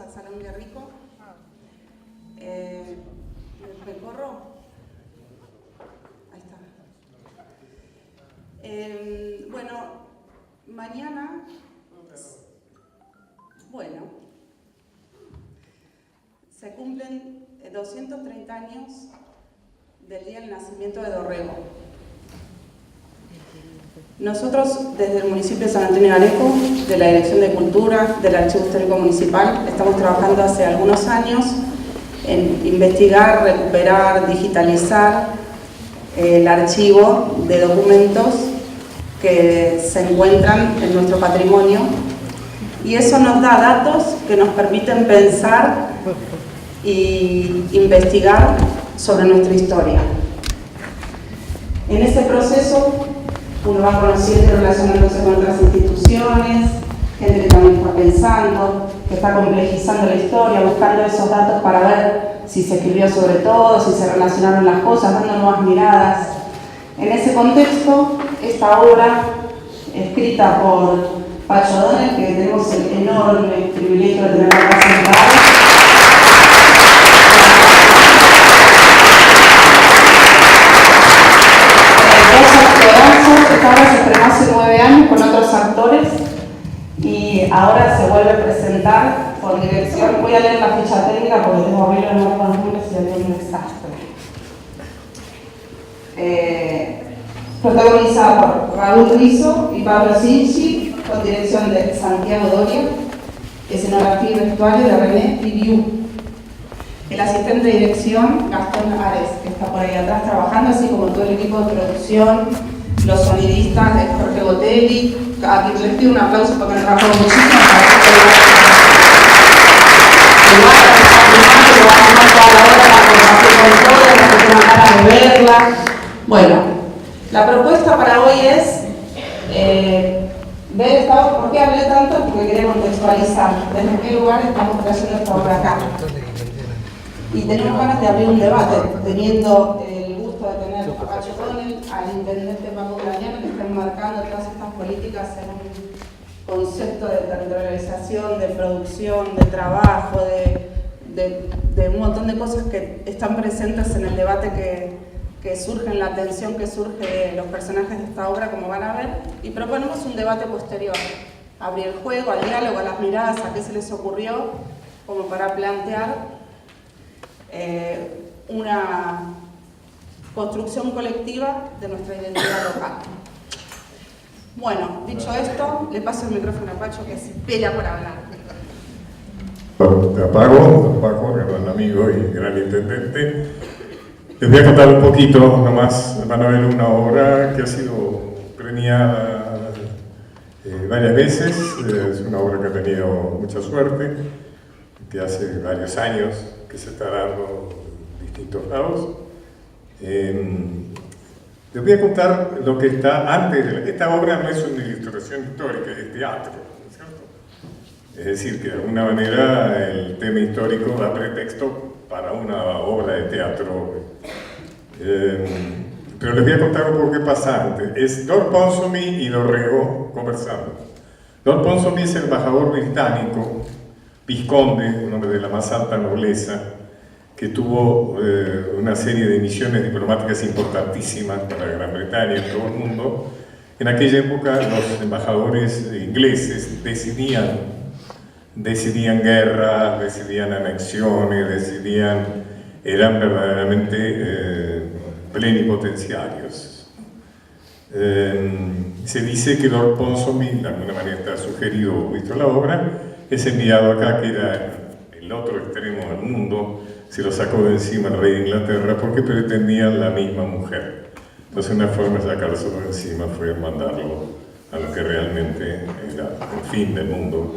al Salón Guerrico. ¿Me corro? Ahí está. Bueno, mañana, se cumplen 230 años del día del nacimiento de Dorrego. Nosotros, desde el municipio de San Antonio de Areco, de la Dirección de Cultura, del Archivo Histórico Municipal, estamos trabajando hace algunos años en investigar, recuperar, digitalizar el archivo de documentos que se encuentran en nuestro patrimonio, y eso nos da datos que nos permiten pensar y investigar sobre nuestra historia. En ese proceso uno va conociendo y relacionándose con otras instituciones, gente que también está pensando, que está complejizando la historia, buscando esos datos para ver si se escribió sobre todo, si se relacionaron las cosas, dando nuevas miradas. En ese contexto, esta obra, escrita por Pacho O'Donnell, que tenemos el enorme privilegio de tenerla acá sentada, esta obra se estrenó hace 9 años con otros actores y ahora se vuelve a presentar por dirección. Voy a leer la ficha técnica porque tengo horrible en los números y hay un desastre. Protagonizada por Raúl Rizzo y Pablo Sinchi, con dirección de Santiago Doria, escenografía y vestuario de René Pibiú. El asistente de dirección, Gastón Ares, que está por ahí atrás trabajando, así como todo el equipo de producción, los sonidistas de Jorge Botelli, a quien les pido un aplauso porque han trabajado muchísimo para verla. Bueno, la propuesta para hoy es ver esta obra. ¿Por qué hablé tanto? Porque quería contextualizar desde qué lugar estamos trayendo esta obra acá. Y tenemos ganas de abrir un debate, teniendo el gusto de tener a Pacho O'Donnell, al intendente Paco Grañano, que está enmarcando todas estas políticas en un concepto de territorialización, de producción, de trabajo, de un montón de cosas que están presentes en el debate que surge, en la tensión que surge de los personajes de esta obra, como van a ver, y proponemos un debate posterior, abrir el juego, al diálogo, a las miradas, a qué se les ocurrió, como para plantear una construcción colectiva de nuestra identidad local. Bueno, dicho esto, le paso el micrófono a Pacho, que se pela por hablar. Te apago, Paco, gran amigo y gran intendente. Les voy a contar un poquito nomás. Van a ver una obra que ha sido premiada varias veces. Es una obra que ha tenido mucha suerte, que hace varios años que se está dando en distintos lados. Les voy a contar lo que está antes de esta obra. No es una ilustración histórica, es teatro, ¿no es cierto? Es decir, que de alguna manera el tema histórico da pretexto para una obra de teatro. Pero les voy a contar un poco qué pasa antes. Es Lord Ponsonby y Dorrego conversando. Lord Ponsonby es el embajador británico, vizconde, un hombre de la más alta nobleza, que tuvo una serie de misiones diplomáticas importantísimas para Gran Bretaña y todo el mundo. En aquella época los embajadores ingleses decidían guerras, decidían anexiones, eran verdaderamente plenipotenciarios. Se dice que Lord Ponsonby, de alguna manera está sugerido, visto la obra, es enviado acá, que era el otro extremo del mundo. Se lo sacó de encima el rey de Inglaterra porque pretendían la misma mujer. Entonces una forma de sacárselo de encima fue mandarlo a lo que realmente era el fin del mundo,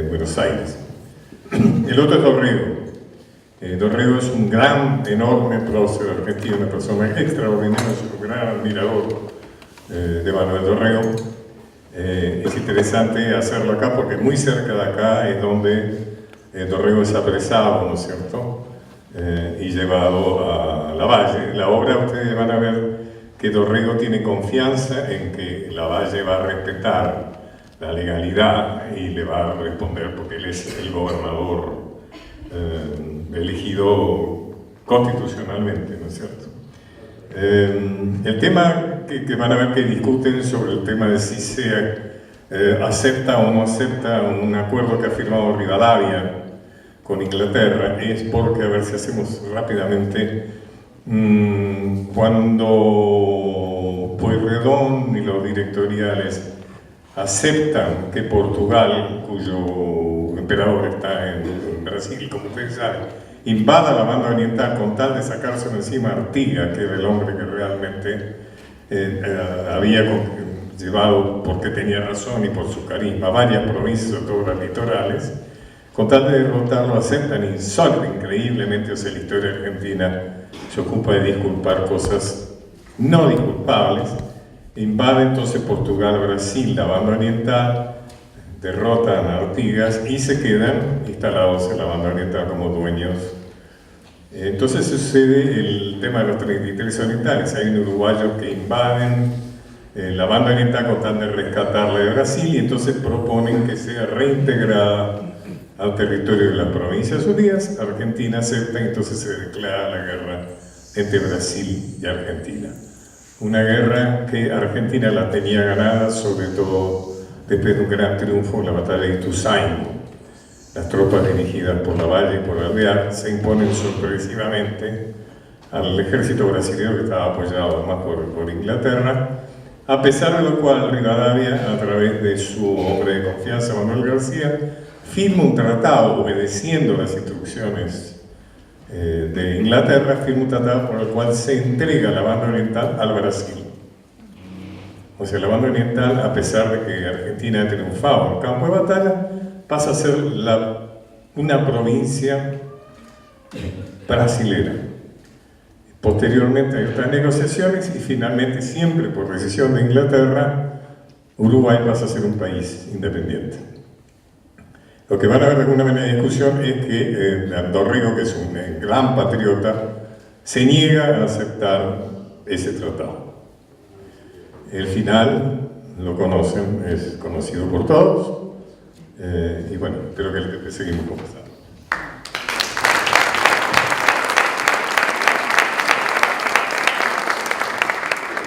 Buenos Aires. El otro es Dorrego. Dorrego es un gran, enorme prócer argentino, una persona extraordinaria, es un gran admirador de Manuel Dorrego. Es interesante hacerlo acá porque muy cerca de acá es donde Dorrego es apresado, ¿no es cierto? Y llevado a Lavalle. La obra, ustedes van a ver que Dorrego tiene confianza en que Lavalle va a respetar la legalidad y le va a responder porque él es el gobernador elegido constitucionalmente, ¿no es cierto? El tema que van a ver que discuten sobre el tema de si se acepta o no acepta un acuerdo que ha firmado Rivadavia con Inglaterra es porque, a ver si hacemos rápidamente, cuando Pueyrredón y los directoriales aceptan que Portugal, cuyo emperador está en Brasil, como ustedes saben, invada la banda oriental con tal de sacárselo encima a Artigas, que era el hombre que realmente había llevado, porque tenía razón y por su carisma, varias provincias, todas las litorales, con tal de derrotarlo aceptan insólito, increíblemente, o sea, la historia argentina se ocupa de disculpar cosas no disculpables. Invade entonces Portugal, Brasil, la banda oriental, derrotan a Artigas y se quedan instalados en la banda oriental como dueños. Entonces sucede el tema de los 33 orientales. Hay un uruguayo que invaden la banda oriental con tal de rescatarla de Brasil y entonces proponen que sea reintegrada al territorio de las Provincias Unidas. Argentina acepta y entonces se declara la guerra entre Brasil y Argentina. Una guerra que Argentina la tenía ganada, sobre todo después de un gran triunfo en la batalla de Ituzaingó. Las tropas dirigidas por Lavalle y por Alvear se imponen sorpresivamente al ejército brasileño que estaba apoyado además por Inglaterra, a pesar de lo cual Rivadavia, a través de su hombre de confianza, Manuel García, firma un tratado obedeciendo las instrucciones de Inglaterra, firma un tratado por el cual se entrega la banda oriental al Brasil. O sea, la banda oriental, a pesar de que Argentina ha triunfado en el campo de batalla, pasa a ser una provincia brasilera. Posteriormente hay otras negociaciones y finalmente, siempre por decisión de Inglaterra, Uruguay pasa a ser un país independiente. Lo que van a ver de alguna manera de discusión es que Dorrego, que es un gran patriota, se niega a aceptar ese tratado. El final, lo conocen, es conocido por todos, y bueno, espero que seguimos conversando.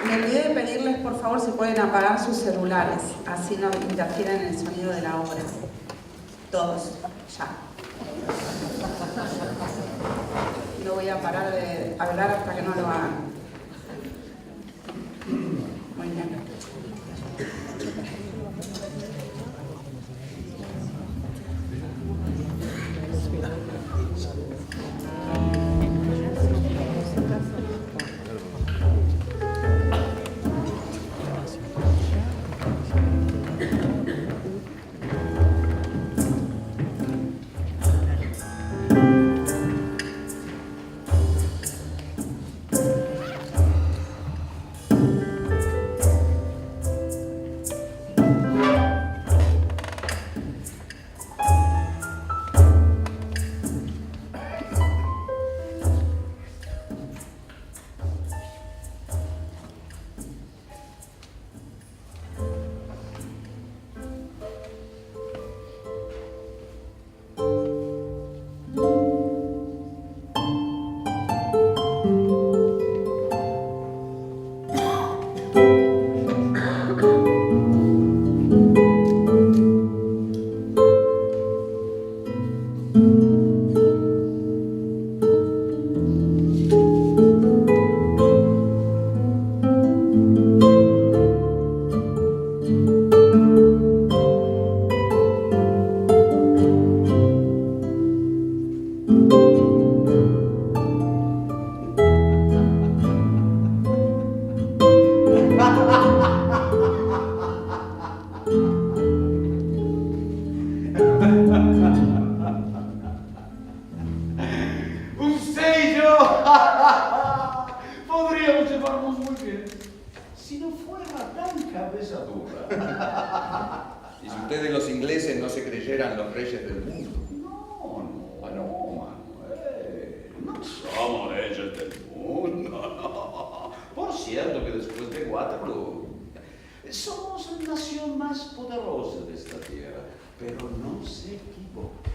Me olvidé de pedirles, por favor, si pueden apagar sus celulares, así no interfieren en el sonido de la obra. Todos, ya. No voy a parar de hablar hasta que no lo hagan. Muy bien. Somos la nación más poderosa de esta tierra, pero no se equivoque.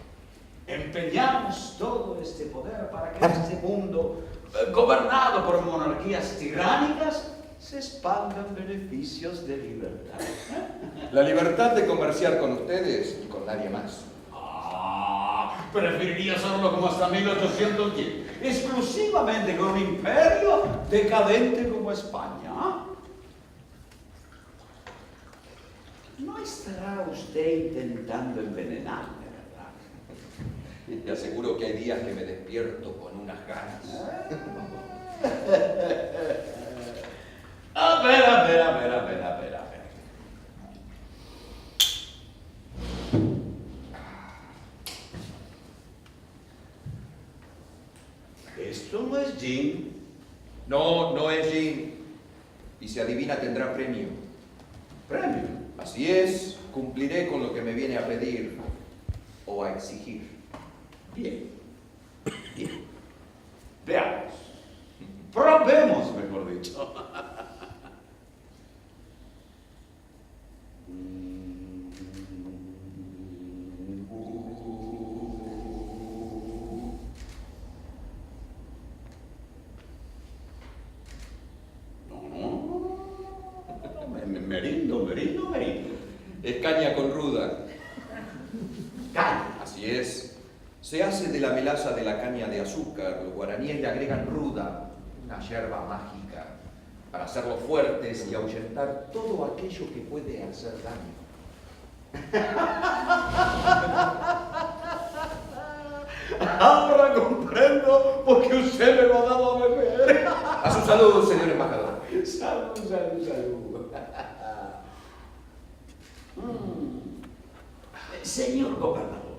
Empeñamos todo este poder para que este mundo, gobernado por monarquías tiránicas, se expandan beneficios de libertad. La libertad de comerciar con ustedes y con nadie más. Preferiría hacerlo como hasta 1810, exclusivamente con un imperio decadente como España. No estará usted intentando envenenarme, ¿verdad? Te aseguro que hay días que me despierto con unas ganas. A ver. Esto no es gin. No, no es gin. Y si adivina tendrá premio. ¿Premio? Así es, cumpliré con lo que me viene a pedir o a exigir. Bien. Veamos. Probemos, mejor dicho. Merindo. Es caña con ruda. Caña. Así es. Se hace de la melaza de la caña de azúcar. Los guaraníes le agregan ruda, una yerba mágica, para hacerlos fuertes y ahuyentar todo aquello que puede hacer daño. Ahora comprendo por qué usted me lo ha dado a beber. A su salud, señor embajador. Salud. Señor gobernador,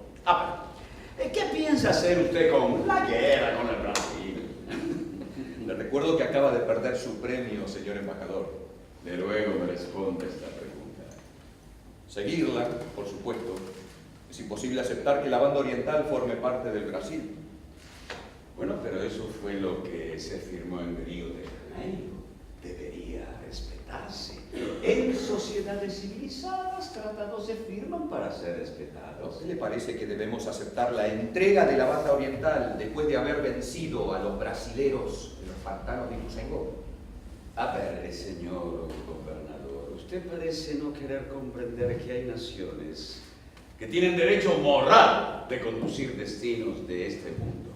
¿qué piensa hacer usted con la guerra con el Brasil? Le recuerdo que acaba de perder su premio, señor embajador. De luego me responde esta pregunta. Seguirla, por supuesto. Es imposible aceptar que la banda oriental forme parte del Brasil. Bueno, pero eso fue lo que se firmó en Río de Janeiro. Debería respetarse. En sociedades civilizadas, tratados se firman para ser respetados. ¿Qué le parece que debemos aceptar la entrega de la banda oriental después de haber vencido a los brasileros en los pantanos de Ituzaingó? A ver, señor gobernador, usted parece no querer comprender que hay naciones que tienen derecho moral de conducir destinos de este mundo,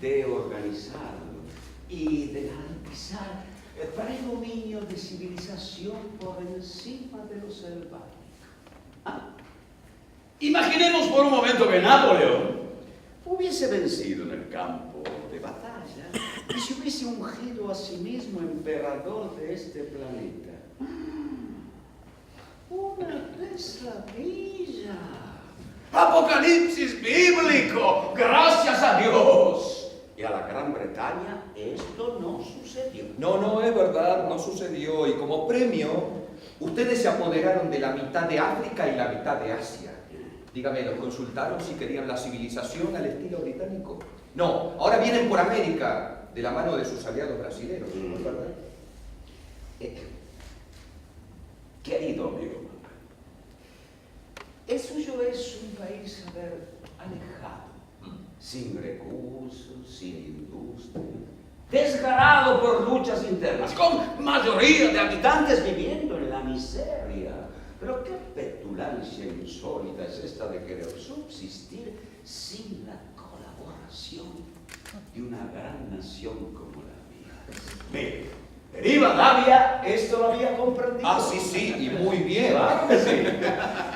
de organizarlo y de garantizar el predominio de civilización por encima de lo selvático. Imaginemos por un momento que Napoleón hubiese vencido en el campo de batalla y se hubiese ungido a sí mismo emperador de este planeta. Una pesadilla. Apocalipsis bíblico, gracias a Dios. Y a la Gran Bretaña esto no sucedió. No, es verdad, no sucedió. Y como premio, ustedes se apoderaron de la mitad de África y la mitad de Asia. Dígame, ¿los consultaron si querían la civilización al estilo británico? No, ahora vienen por América, de la mano de sus aliados brasileños, ¿no es verdad? Querido amigo, el suyo es un país, alejado, sin recursos, sin industria, desgarrado por luchas internas, con mayoría de habitantes viviendo en la miseria. Pero qué petulancia insólita es esta de querer subsistir sin la colaboración de una gran nación como la mía. Mire, Rivadavia esto lo había comprendido. Sí, y muy bien. Claro que sí.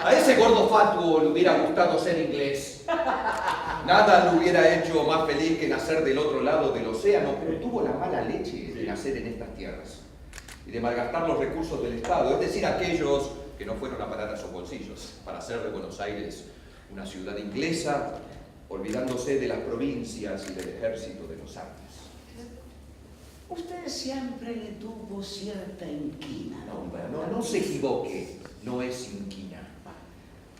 A ese gordo fatuo le hubiera gustado ser inglés. Nada lo hubiera hecho más feliz que nacer del otro lado del océano, pero tuvo la mala leche de nacer en estas tierras y de malgastar los recursos del Estado, es decir, aquellos que no fueron a parar a sus bolsillos para hacer de Buenos Aires una ciudad inglesa, olvidándose de las provincias y del ejército de los Andes. Usted siempre le tuvo cierta inquina, hombre. No se equivoque, no es inquina.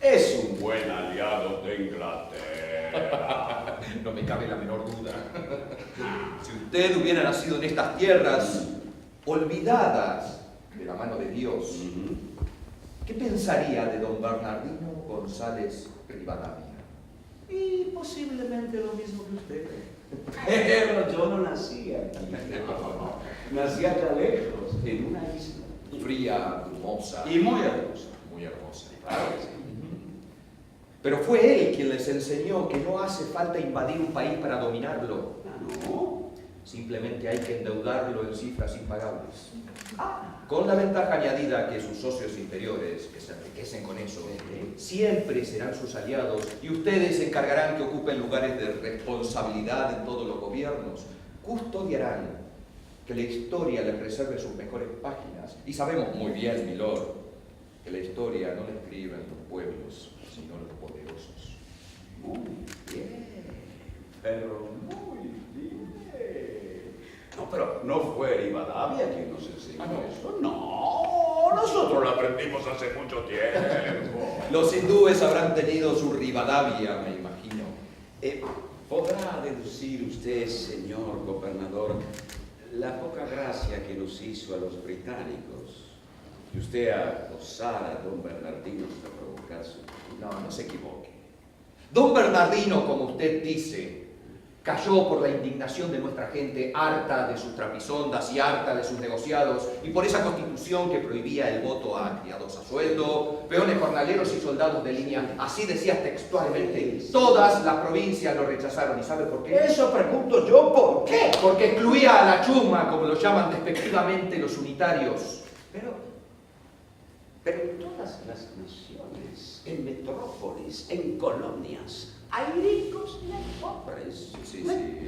Es un buen aliado de Inglaterra. No me cabe la menor duda. Si usted hubiera nacido en estas tierras olvidadas de la mano de Dios, ¿qué pensaría de don Bernardino González Rivadavia? Y posiblemente lo mismo que usted. Pero yo no nací aquí. Nací acá lejos, en una isla. Fría, hermosa. Y muy hermosa. Muy hermosa. Claro que sí. Pero fue él quien les enseñó que no hace falta invadir un país para dominarlo. Ah, ¿no? Simplemente hay que endeudarlo en cifras impagables. Con la ventaja añadida que sus socios interiores, que se enriquecen con eso, siempre serán sus aliados y ustedes se encargarán que ocupen lugares de responsabilidad en todos los gobiernos. Custodiarán que la historia les reserve sus mejores páginas. Y sabemos muy bien, milord, que la historia no la escriben los pueblos, sino los poderosos. Muy bien, pero muy bien. No, pero no fue Rivadavia quien nos enseñó eso. No, nosotros lo aprendimos hace mucho tiempo. Los hindúes habrán tenido su Rivadavia, me imagino. ¿Podrá deducir usted, señor gobernador, la poca gracia que nos hizo a los británicos? Y usted acosar a don Bernardino hasta provocar su... No se equivoque. Don Bernardino, como usted dice, cayó por la indignación de nuestra gente, harta de sus trapisondas y harta de sus negociados, y por esa constitución que prohibía el voto a criados a sueldo, peones jornaleros y soldados de línea. Así decía textualmente. Todas las provincias lo rechazaron. ¿Y sabe por qué? Eso pregunto yo, ¿por qué? Porque excluía a la chuma, como lo llaman despectivamente los unitarios. Pero en todas las naciones, en metrópolis, en colonias, hay ricos y hay pobres. Sí,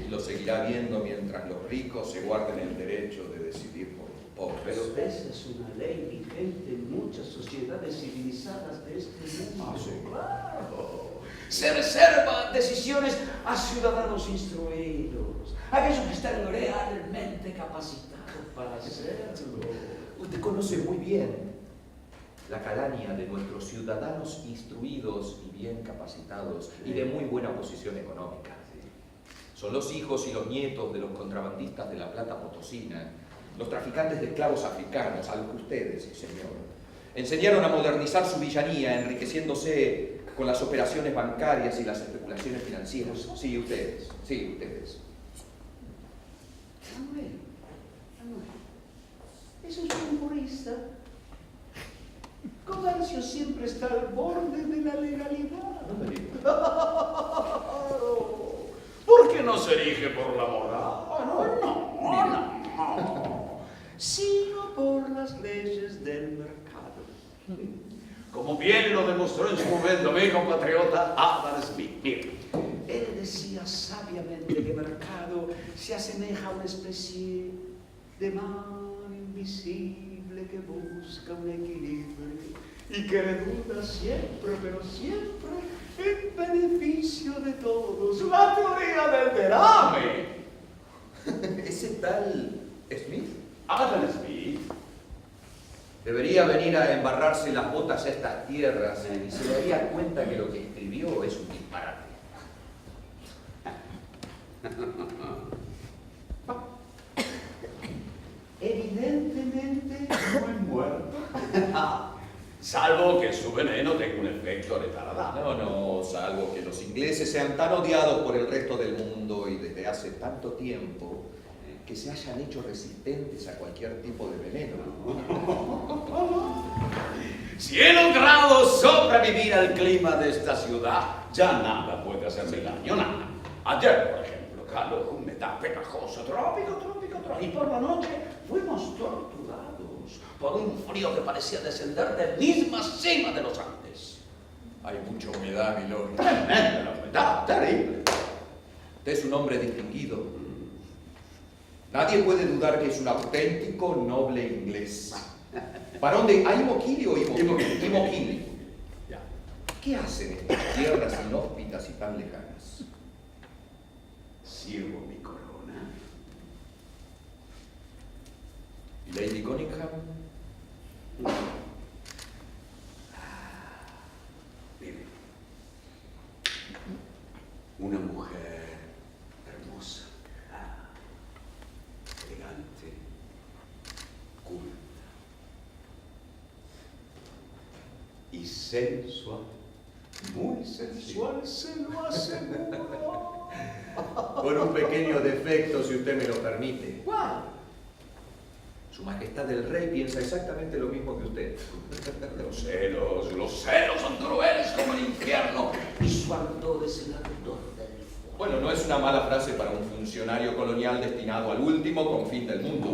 lo seguirá viendo mientras los ricos se guarden el derecho de decidir por los pobres. Pero esa es una ley vigente en muchas sociedades civilizadas de este mundo. Sí. Claro. Se reserva decisiones a ciudadanos instruidos, a aquellos que están realmente capacitados para hacerlo. Usted conoce muy bien la calaña de nuestros ciudadanos instruidos y bien capacitados y de muy buena posición económica. Son los hijos y los nietos de los contrabandistas de la plata potosina, los traficantes de esclavos africanos, a los que ustedes, señor, enseñaron a modernizar su villanía, enriqueciéndose con las operaciones bancarias y las especulaciones financieras. Sí, ustedes. Manuel, eso es un purista. Comercio siempre está al borde de la legalidad. ¿Por qué no se erige por la moral? No. Sino por las leyes del mercado. Como bien lo demostró en su momento mi compatriota Adam Smith. Mire, él decía sabiamente que mercado se asemeja a una especie de mano invisible que busca un equilibrio y que redunda siempre, pero siempre, en beneficio de todos. La teoría del derrame. ¿Ese tal Smith? Adam Smith. Debería venir a embarrarse las botas a estas tierras y se daría cuenta que lo que escribió es un disparate. Evidentemente no he muerto. Salvo que su veneno tenga un efecto retardado. No, salvo que los ingleses sean tan odiados por el resto del mundo y desde hace tanto tiempo que se hayan hecho resistentes a cualquier tipo de veneno. Si he logrado sobrevivir al clima de esta ciudad, ya nada puede hacerme daño, nada. Ayer, por ejemplo, calor, humedad pegajosa, trópico. Y por la noche fuimos torturados por un frío que parecía descender de misma cima de los Andes. Hay mucha humedad, milord. Tremenda la humedad, terrible. Usted es un hombre distinguido. Nadie puede dudar que es un auténtico noble inglés. ¿Varón de Aimokili o Imokili? Imokili. Ya. ¿Qué hacen estas tierras inhóspitas y tan lejanas? Sirvo mi corona. ¿Y Lady Cunningham? Mire, una mujer hermosa, elegante, culta. y sensual. Muy sensual, se lo aseguro. Con un pequeño defecto, si usted me lo permite. ¿Cuál? Su Majestad el Rey piensa exactamente lo mismo que usted. Los celos son crueles como el infierno y su ardor es el ardor del fuego. Bueno, no es una mala frase para un funcionario colonial destinado al último confín del mundo.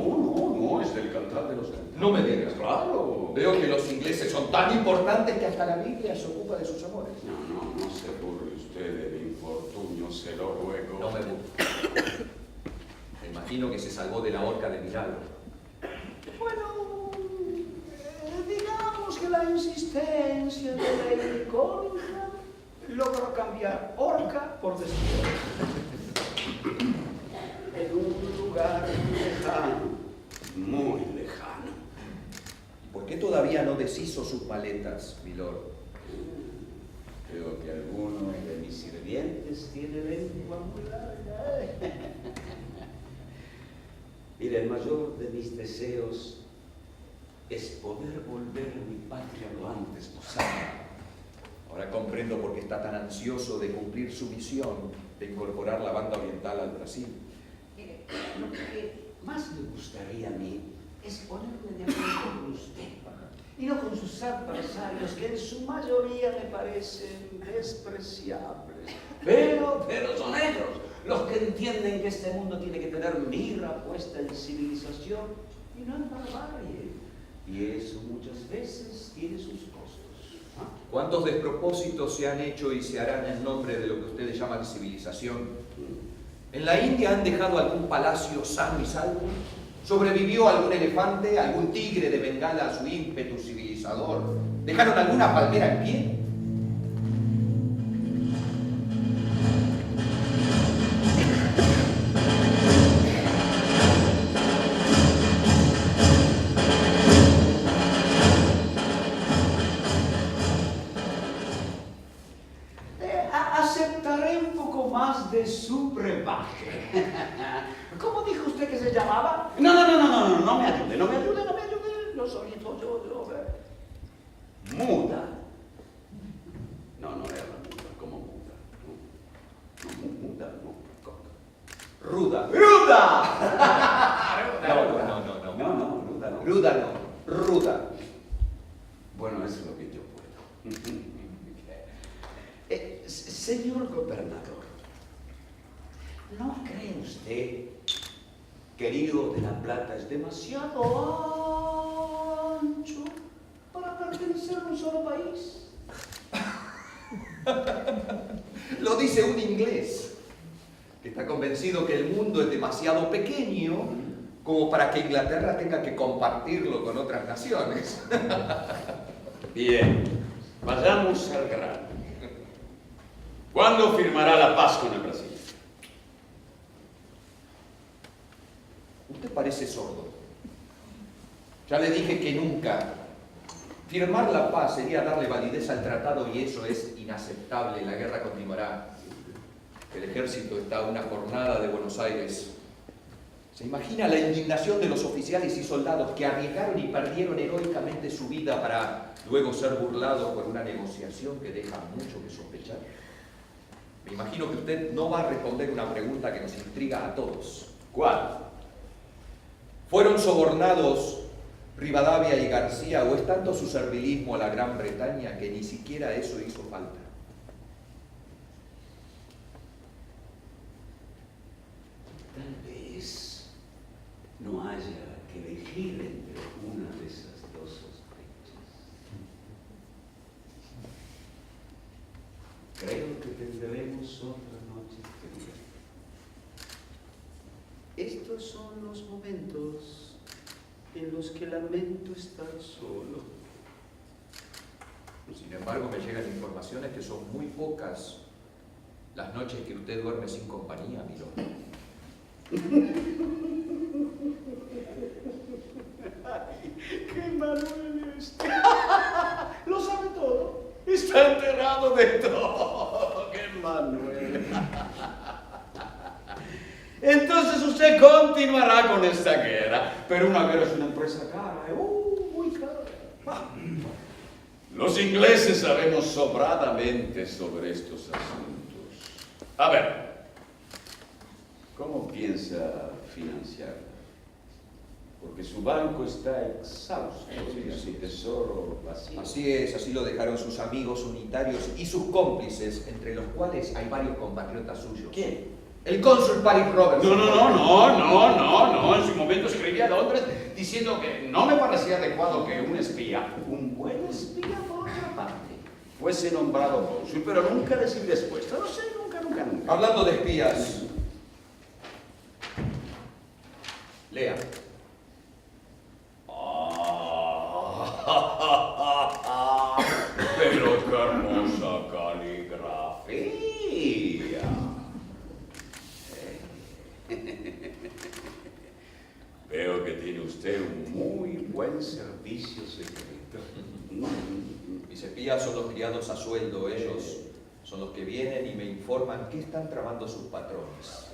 No, es del cantar de los cantantes. No me digas. Claro. Veo que los ingleses son tan importantes que hasta la Biblia se ocupa de sus amores. No se burle usted de mi infortunio, se lo ruego. No me burlo. Me imagino que se salvó de la horca de milagro. Bueno, digamos que la insistencia de Lady Collingham logró cambiar horca por destino. En un lugar lejano, muy lejano. ¿Por qué todavía no deshizo sus maletas, milord? Creo que alguno de mis sirvientes tiene lengua muy larga. Mira, el mayor de mis deseos es poder volver a mi patria lo antes posible. Ahora comprendo por qué está tan ansioso de cumplir su misión de incorporar la banda oriental al Brasil. Lo que más me gustaría a mí es ponerme de acuerdo con usted y no con sus adversarios, que en su mayoría me parecen despreciables. Pero son ellos los que entienden que este mundo tiene que tener mira puesta en civilización y no en barbarie. Y eso muchas veces tiene sus costos. ¿Ah? ¿Cuántos despropósitos se han hecho y se harán en nombre de lo que ustedes llaman civilización? ¿En la India han dejado algún palacio sano y salvo? ¿Sobrevivió algún elefante, algún tigre de Bengala a su ímpetu civilizador? ¿Dejaron alguna palmera en pie? Aceptaré un poco más de su brebaje. ¿Cómo dijo usted que se llamaba? No me ayude. Lo soy yo. Muda. No era muda, como muda. No. Ruda. ¡Ruda! No, ruda no. Ruda no, ruda. Bueno, eso es lo que yo puedo. Señor gobernador, ¿no cree usted que el Río de la Plata es demasiado ancho para pertenecer a un solo país? Lo dice un inglés que está convencido que el mundo es demasiado pequeño como para que Inglaterra tenga que compartirlo con otras naciones. Bien, vayamos al grano. ¿Cuándo firmará la paz con el Brasil? Usted parece sordo. Ya le dije que nunca. Firmar la paz sería darle validez al tratado y eso es inaceptable. La guerra continuará. El ejército está a una jornada de Buenos Aires. ¿Se imagina la indignación de los oficiales y soldados que arriesgaron y perdieron heroicamente su vida para luego ser burlados por una negociación que deja mucho que sospechar? Me imagino que usted no va a responder una pregunta que nos intriga a todos. ¿Cuál? ¿Fueron sobornados Rivadavia y García o es tanto su servilismo a la Gran Bretaña que ni siquiera eso hizo falta? Tal vez no haya que elegir entre una de esas dos sospechas. Creo que tendremos otra noche fría. Estos son los momentos en los que lamento estar solo. Sin embargo, me llegan informaciones que son muy pocas las noches que usted duerme sin compañía, mi lord. Ay, ¡qué Manuel este! ¡Lo sabe todo! ¡Está enterado de todo! ¡Qué Manuel! Entonces usted continuará con esta guerra, pero una guerra es una empresa cara, muy cara. Los ingleses sabemos sobradamente sobre estos asuntos. A ver, ¿cómo piensa financiarla? Porque su banco está exhausto y su tesoro vacío. Así es, así lo dejaron sus amigos unitarios y sus cómplices, entre los cuales hay varios compatriotas suyos. ¿Quién? El cónsul Paris Robertson. No. En su momento escribí a Londres diciendo que no me parecía adecuado que un espía, un buen espía por otra parte, fuese nombrado cónsul, pero nunca recibí respuesta. No sé, nunca. Hablando de espías, lea. Pero qué hermosa caligrafía. Veo que tiene usted un muy buen servicio secreto. Mis espías son los criados a sueldo, ellos son los que vienen y me informan qué están tramando sus patrones.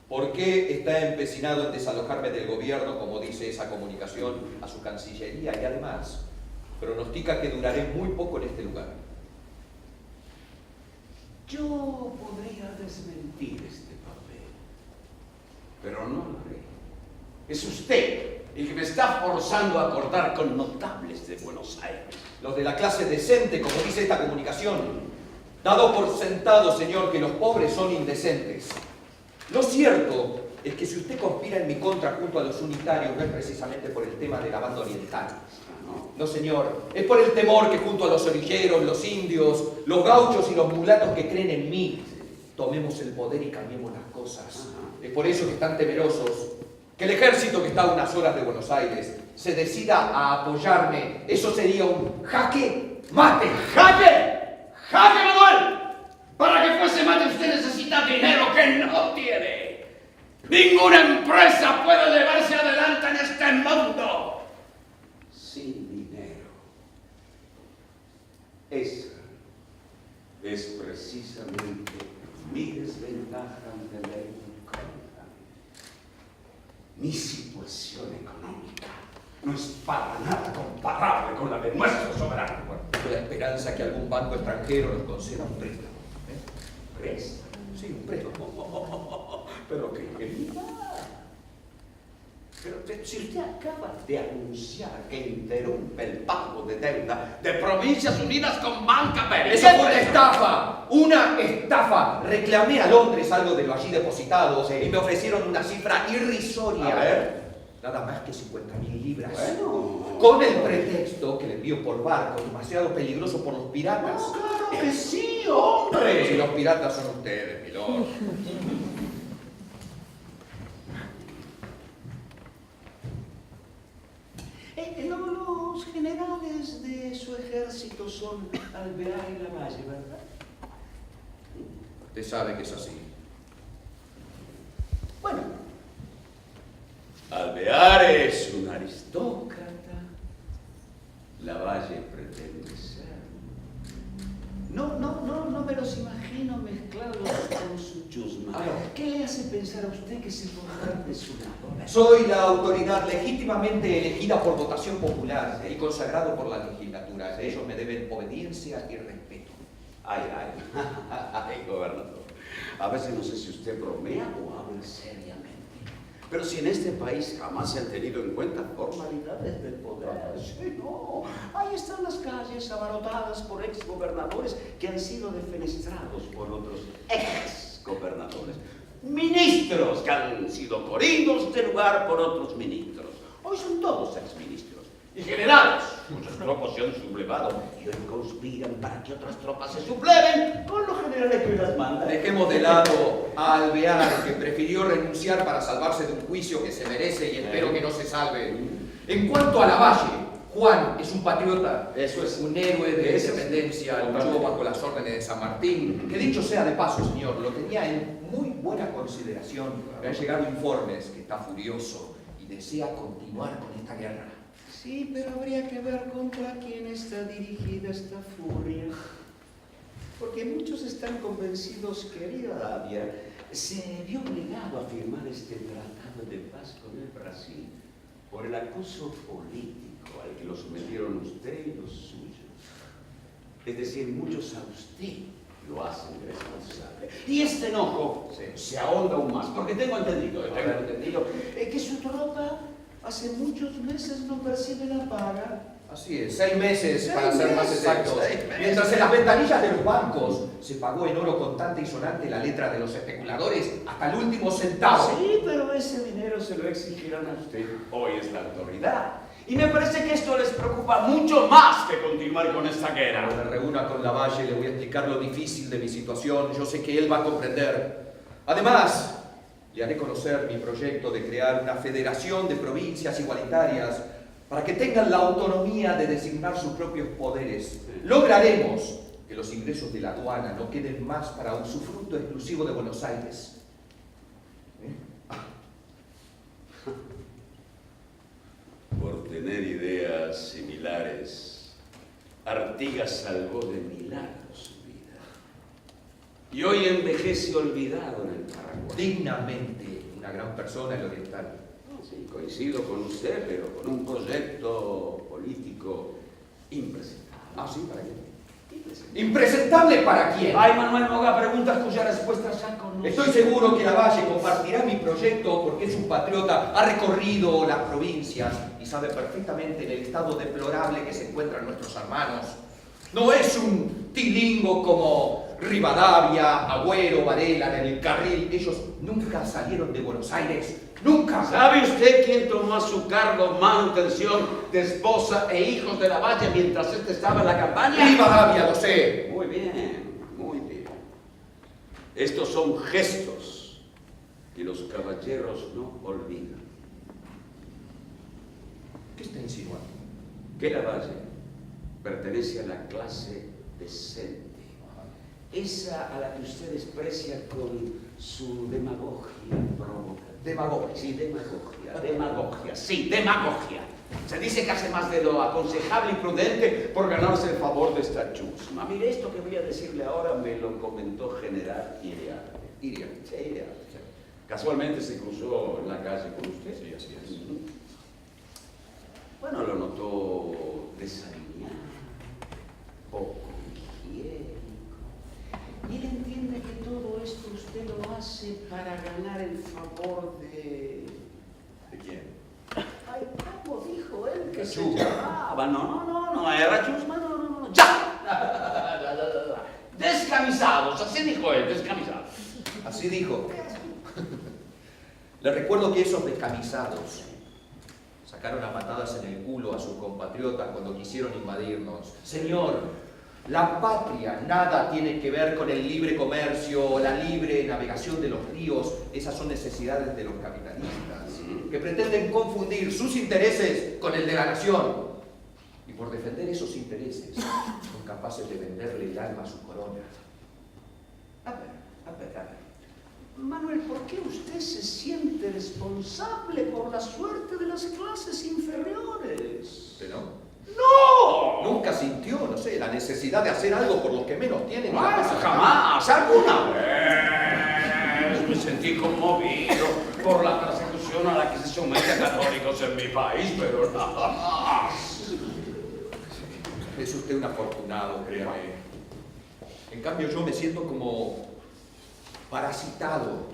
¿Por qué está empecinado en desalojarme del gobierno, como dice esa comunicación, a su cancillería? Y además, pronostica que duraré muy poco en este lugar. Yo podría desmentir este papel, pero no lo haré. Es usted el que me está forzando a acordar con notables de Buenos Aires. Los de la clase decente, como dice esta comunicación. Dado por sentado, señor, que los pobres son indecentes. Lo cierto es que si usted conspira en mi contra junto a los unitarios, no es precisamente por el tema de la banda oriental. No, señor, es por el temor que junto a los orilleros, los indios, los gauchos y los mulatos que creen en mí, tomemos el poder y cambiemos las cosas. Es por eso que están temerosos. Que el ejército que está a unas horas de Buenos Aires se decida a apoyarme. Eso sería un jaque mate. ¡Jaque! ¡Jaque, Manuel! Para que fuese mate usted necesita dinero que no tiene. Ninguna empresa puede llevarse adelante en este mundo sin dinero. Esa es precisamente mi desventaja ante la Company. Mi situación económica no es para nada comparable con la de nuestro soberano. Con la esperanza que algún banco extranjero nos conceda un préstamo. ¿Préstamo? Sí, un préstamo. Pero qué genial. Pero si usted acaba de anunciar que interrumpe el pago de deuda de Provincias Unidas con Banca Berry. ¡Eso fue una estafa! ¡Una estafa! Reclamé a Londres algo de lo allí depositado y me ofrecieron una cifra irrisoria. A ver. Nada más que 50.000 libras. Bueno. Con el pretexto que le envío por barco, demasiado peligroso por los piratas. No, claro que sí, hombre. Si los piratas son ustedes, mi lord. Los generales de su ejército son Alvear y Lavalle, ¿verdad? Usted sabe que es así. Bueno, Alvear es un aristócrata. Lavalle pretende ser. No me los imagino mezclados con su chusma. ¿Qué le hace pensar a usted que se pondrán de su lado? Soy la autoridad legítimamente elegida por votación popular y consagrado por la legislatura. Ellos me deben obediencia y respeto. Ay, gobernador. A veces no sé si usted bromea o habla seriamente. Pero si en este país jamás se han tenido en cuenta formalidades del poder. Sí, no. Ahí están las calles abarrotadas por exgobernadores que han sido defenestrados por otros exgobernadores. Ministros que han sido corridos de lugar por otros ministros. Hoy son todos exministros. Y generales, muchas tropas se han sublevado y hoy conspiran para que otras tropas se subleven con los generales que hoy las mandan. Dejemos de lado a Alvear, que prefirió renunciar para salvarse de un juicio que se merece y espero que no se salve. En cuanto a Lavalle, Juan es un patriota. Eso es. Un héroe de Eso es. independencia, luchó bajo las órdenes de San Martín. Que dicho sea de paso, señor, lo tenía en muy buena consideración. Me han llegado informes que está furioso y desea continuar con esta guerra. Sí, pero habría que ver contra quién está dirigida esta furia. Porque muchos están convencidos que Rivadavia se vio obligado a firmar este tratado de paz con el Brasil por el acoso político al que lo sometieron usted y los suyos. Es decir, muchos a usted lo hacen responsable. Y este enojo se ahonda aún más, porque tengo entendido que su tropa hace muchos meses no percibe la paga. Así es, 6 meses para ser más exactos. Mientras en las ventanillas de los bancos se pagó en oro contante y sonante la letra de los especuladores hasta el último centavo. Sí, pero ese dinero se lo exigieron a usted. Hoy es la autoridad. Y me parece que esto les preocupa mucho más que continuar con esta guerra. Cuando me reúna con Lavalle le voy a explicar lo difícil de mi situación. Yo sé que él va a comprender. Además, le haré conocer mi proyecto de crear una federación de provincias igualitarias para que tengan la autonomía de designar sus propios poderes. Lograremos que los ingresos de la aduana no queden más para usufructo exclusivo de Buenos Aires. Por tener ideas similares, Artigas salvó de milagro su vida. Y hoy envejece olvidado en el Paraguay. Dignamente una gran persona el oriental. Sí, coincido con usted, pero con un proyecto político impresentable. ¿Ah, sí? ¿Para qué? Impresentable. ¿Impresentable para quién? Ay, Manuel, no haga preguntas cuya respuesta ya conoce. Estoy seguro que Lavalle compartirá mi proyecto porque es un patriota, ha recorrido las provincias y sabe perfectamente en el estado deplorable que se encuentran nuestros hermanos. No es un tilingo como Rivadavia, Agüero, Varela, en el carril. Ellos nunca salieron de Buenos Aires. ¡Nunca! ¿Sabe usted quién tomó a su cargo manutención de esposa e hijos de Lavalle mientras este estaba en la campaña? Rivadavia, lo sé. Muy bien, muy bien. Estos son gestos que los caballeros no olvidan. ¿Qué está insinuando? Que Lavalle pertenece a la clase decente. Esa a la que usted desprecia con su demagogia provocativa. ¿Demagogia? Sí, demagogia, sí, demagogia. Se dice que hace más de lo aconsejable y prudente por ganarse el favor de esta chusma. Mire, esto que voy a decirle ahora me lo comentó General Iriarte. Iriarte. Sí, Iriarte. Casualmente se cruzó en la calle con usted. Sí, así es. Bueno, lo notó desaliñado, poco higiénico. Y él entiende que todo esto usted lo hace para ganar el favor de... ¿De quién? Ay, ¿cómo dijo él que se Chusma. llamaba? No era Chusma, no. ¡Ya! Descamisados, así dijo él, descamisados. Así dijo. Le recuerdo que esos descamisados sacaron a patadas en el culo a sus compatriotas cuando quisieron invadirnos. Señor, la patria nada tiene que ver con el libre comercio, la libre navegación de los ríos. Esas son necesidades de los capitalistas, que pretenden confundir sus intereses con el de la nación. Y por defender esos intereses, son capaces de venderle el alma a su corona. A ver. Manuel, ¿por qué usted se siente responsable por la suerte de las clases inferiores? ¿Usted no? ¡No! Nunca sintió, no sé, la necesidad de hacer algo por los que menos tienen. Jamás, alguna vez me sentí conmovido por la persecución a la que se somete a católicos en mi país, pero nada más. Es usted un afortunado, créame. En cambio, yo me siento como parasitado,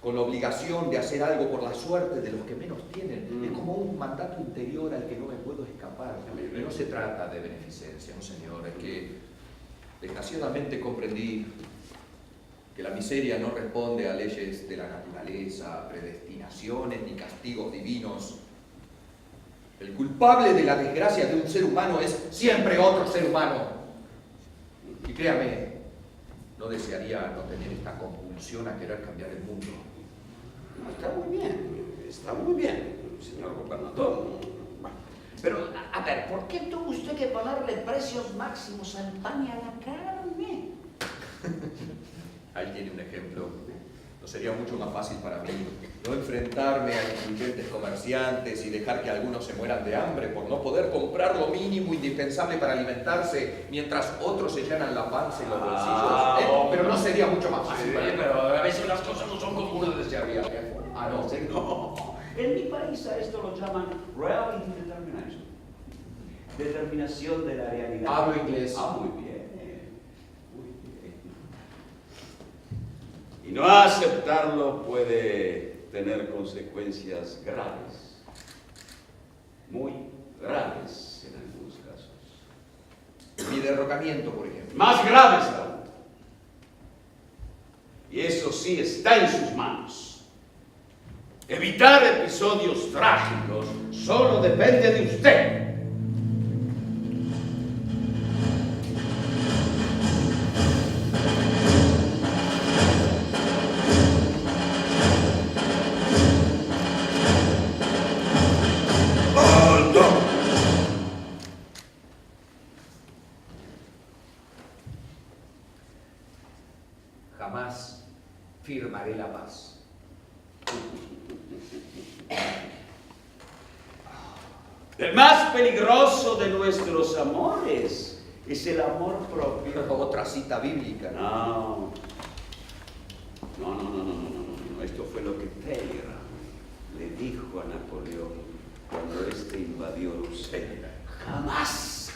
con la obligación de hacer algo por la suerte de los que menos tienen. Es como un mandato interior al que no me puedo escapar. Y no se trata de beneficencia, no señor, es que desgraciadamente comprendí que la miseria no responde a leyes de la naturaleza, predestinaciones ni castigos divinos. El culpable de la desgracia de un ser humano es siempre otro ser humano. Y créame, no desearía no tener esta compulsión a querer cambiar el mundo. Está muy bien, señor gobernador. Pero, a ver, ¿por qué tuvo usted que ponerle precios máximos al pan y a la carne? Ahí tiene un ejemplo. ¿No sería mucho más fácil para mí no enfrentarme a influyentes comerciantes y dejar que algunos se mueran de hambre por no poder comprar lo mínimo indispensable para alimentarse mientras otros se llenan la panza y los bolsillos? Pero no sería mucho más fácil. Sí, pero a veces las cosas no son como uno desearía. No, No. En mi país a esto lo llaman reality determination. determinación de la realidad. Hablo inglés. Ah, muy bien. Muy bien. Y no aceptarlo puede tener consecuencias graves. Muy graves en algunos casos. Mi derrocamiento, por ejemplo. Más graves aún. Y eso sí está en sus manos. Evitar episodios trágicos solo depende de usted. Jamás firmaré la paz. El más peligroso de nuestros amores es el amor propio. Otra cita bíblica. No. Esto fue lo que Talleyrand le dijo a Napoleón cuando éste invadió Rusia. Jamás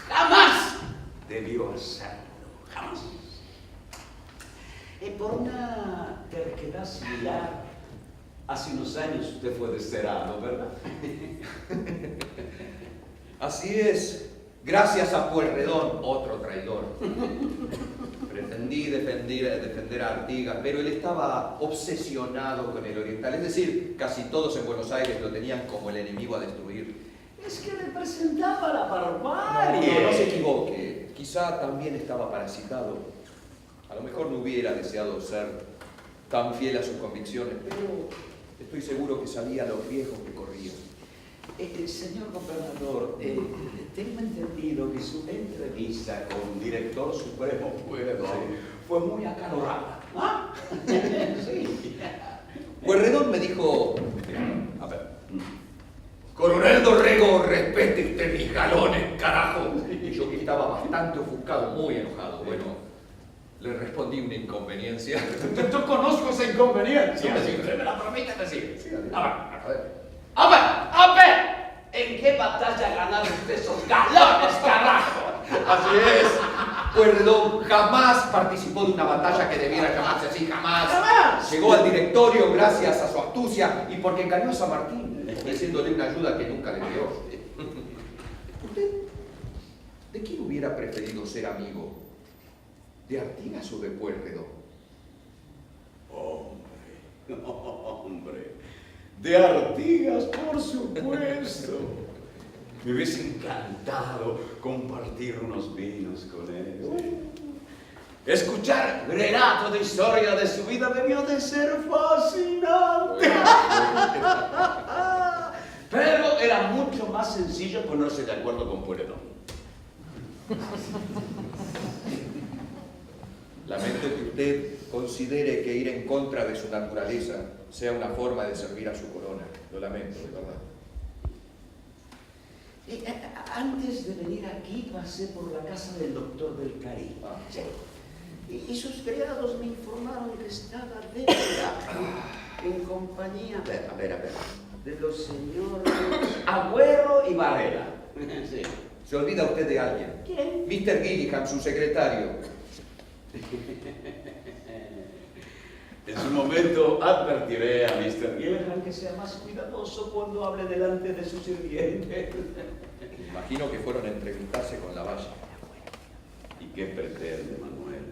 debió hacerlo. Jamás. Por una terquedad similar, hace unos años usted fue desterrado, ¿verdad? Así es. Gracias a Pueyrredón, otro traidor. Pretendí defender a Artigas, pero él estaba obsesionado con el oriental. Es decir, casi todos en Buenos Aires lo tenían como el enemigo a destruir. Es que representaba la No barbarie. se equivoque. Quizá también estaba parasitado. A lo mejor no hubiera deseado ser tan fiel a sus convicciones, pero estoy seguro que sabía los riesgos que corría. Señor gobernador, tengo entendido que su entrevista con el director supremo fue muy acalorada. ¿Ah? Sí. Pueyrredón me dijo, a ver, Coronel Dorrego, respete usted mis galones, carajo. Y yo que estaba bastante ofuscado, muy enojado, bueno, le respondí una inconveniencia. Yo conozco esa inconveniencia. Sí, Si usted me la permite decir. Sí, A ver. ver. ¿En qué batalla ganaron usted esos galones, carajo? Así es. Pueyrredón jamás participó de una batalla que debiera llamarse así, jamás. ¡Jamás! Llegó al directorio gracias a su astucia y porque engañó a San Martín, ofreciéndole una ayuda que nunca le dio. ¿Usted de quién hubiera preferido ser amigo? ¿De Artigas o de Pueyrredón? Hombre, de Artigas, por supuesto. Me hubiese encantado compartir unos vinos con él. Escuchar relato de historia de su vida debió de ser fascinante. Pero era mucho más sencillo ponerse de acuerdo con Pueyrredón. Lamento que usted considere que ir en contra de su naturaleza sea una forma de servir a su corona. Lo lamento, de verdad. Antes de venir aquí pasé por la casa del doctor del Cari. Sí. Y sus criados me informaron que estaba dentro en compañía A ver. de los señores Agüero y Varela. Sí. Se olvida usted de alguien. ¿Quién? Mr. Gilligan, su secretario. En su momento advertiré a Mr. Gilligan que sea más cuidadoso cuando hable delante de su sirviente. Imagino que fueron a entrevistarse con la valla. ¿Y qué pretende, Manuel?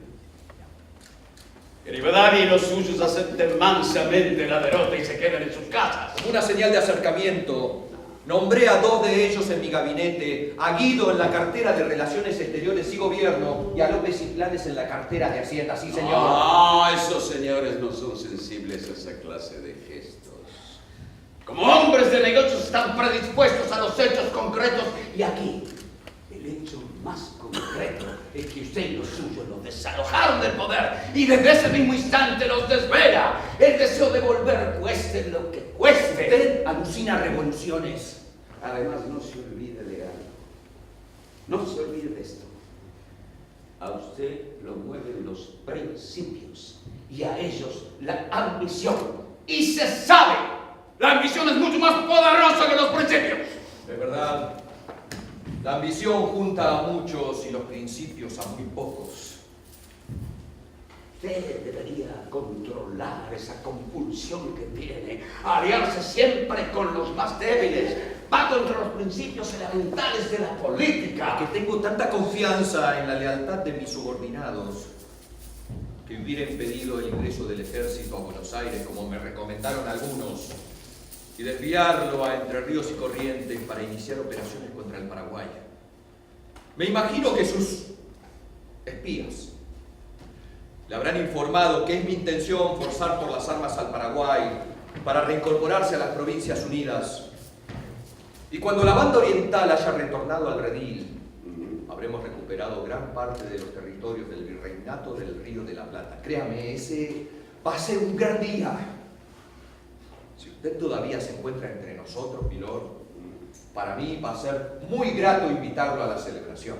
Que Rivadavia y los suyos acepten mansamente la derrota y se queden en sus casas. Como una señal de acercamiento, nombré a 2 de ellos en mi gabinete, a Guido en la cartera de Relaciones Exteriores y Gobierno y a López y Planes en la cartera de Hacienda. Sí, señor. Ah, esos señores no son sensibles a esa clase de gestos. Como hombres de negocios están predispuestos a los hechos concretos. Y aquí, el hecho más concreto es que usted y los suyos los desalojaron del poder y desde ese mismo instante los desvela el deseo de volver, cueste lo que cueste. Usted alucina revoluciones. Además, no se olvide de algo. No se olvide de esto. A usted lo mueven los principios y a ellos la ambición. Y se sabe, la ambición es mucho más poderosa que los principios. Es verdad. La ambición junta a muchos y los principios a muy pocos. Usted debería controlar esa compulsión que tiene, aliarse siempre con los más débiles. Va contra los principios elementales de la política. Que tengo tanta confianza en la lealtad de mis subordinados que hubiera impedido el ingreso del ejército a Buenos Aires, como me recomendaron algunos, y desviarlo a Entre Ríos y Corrientes para iniciar operaciones contra el Paraguay. Me imagino que sus espías le habrán informado que es mi intención forzar por las armas al Paraguay para reincorporarse a las Provincias Unidas. Y cuando la banda oriental haya retornado al redil, habremos recuperado gran parte de los territorios del virreinato del Río de la Plata. Créame, ese va a ser un gran día. Si usted todavía se encuentra entre nosotros, Milord, para mí va a ser muy grato invitarlo a la celebración.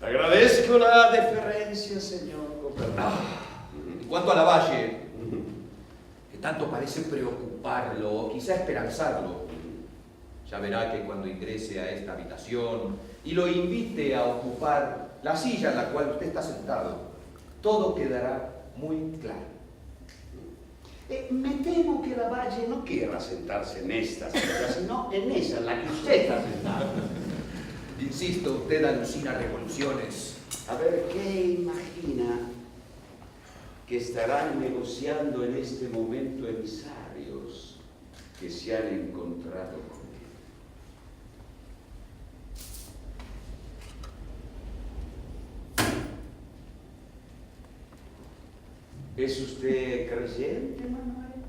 Agradezco la deferencia, señor gobernador. En cuanto a Lavalle, que tanto parece preocuparlo o quizá esperanzarlo, ya verá que cuando ingrese a esta habitación y lo invite a ocupar la silla en la cual usted está sentado, todo quedará muy claro. Me temo que Lavalle no quiera sentarse en esta silla, sino en esa en la que usted está sentado. Insisto, usted alucina revoluciones. A ver, ¿qué imagina que estarán negociando en este momento emisarios que se han encontrado con él? ¿Es usted creyente, Manuel?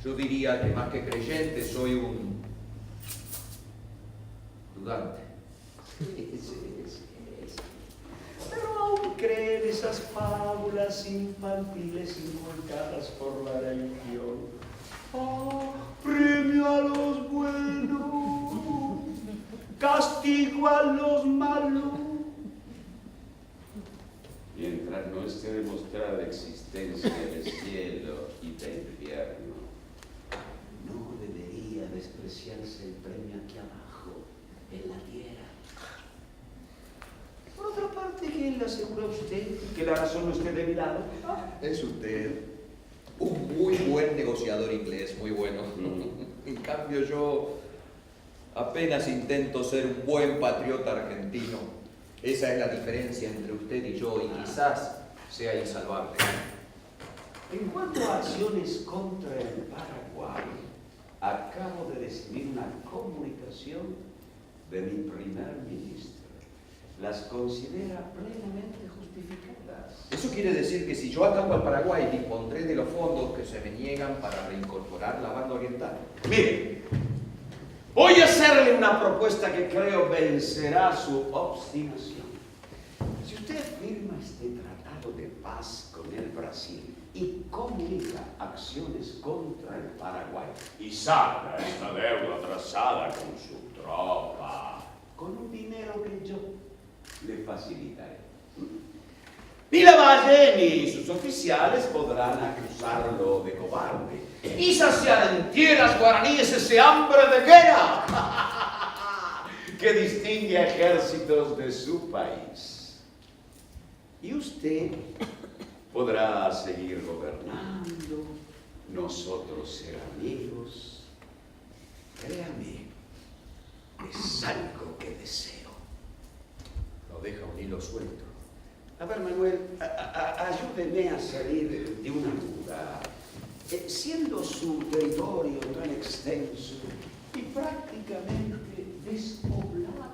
Yo diría que más que creyente soy un dudante. Sí. Pero aún creen esas fábulas infantiles inculcadas por la religión. Oh, premio a los buenos, castigo a los malos. Mientras no esté demostrada la existencia del cielo y del infierno, no debería despreciarse el premio aquí abajo, en la tierra. Por otra parte, ¿quién le asegura a usted que la razón no esté de mi lado? Es usted un muy buen negociador inglés, muy bueno. En cambio, yo apenas intento ser un buen patriota argentino. Esa es la diferencia entre usted y yo, y quizás sea insalvable. En cuanto a acciones contra el Paraguay, acabo de recibir una comunicación de mi primer ministro. Las considera plenamente justificadas. Eso quiere decir que si yo ataco al Paraguay, dispondré de los fondos que se me niegan para reincorporar la banda oriental. Mire, voy a hacerle una propuesta que creo vencerá su obstinación. Si usted firma este tratado de paz con el Brasil y comunica acciones contra el Paraguay y salda esta deuda atrasada con su tropa, con un dinero que yo le facilitaré, ni Lavalle ni sus oficiales podrán acusarlo de cobarde y saciar en tierras guaraníes ese hambre de guerra que distingue a ejércitos de su país. Y usted podrá seguir gobernando, nosotros ser amigos. Créame, es algo que deseo. No deja un hilo suelto. A ver, Manuel, ayúdeme a salir de una duda. Siendo su territorio tan extenso y prácticamente despoblado,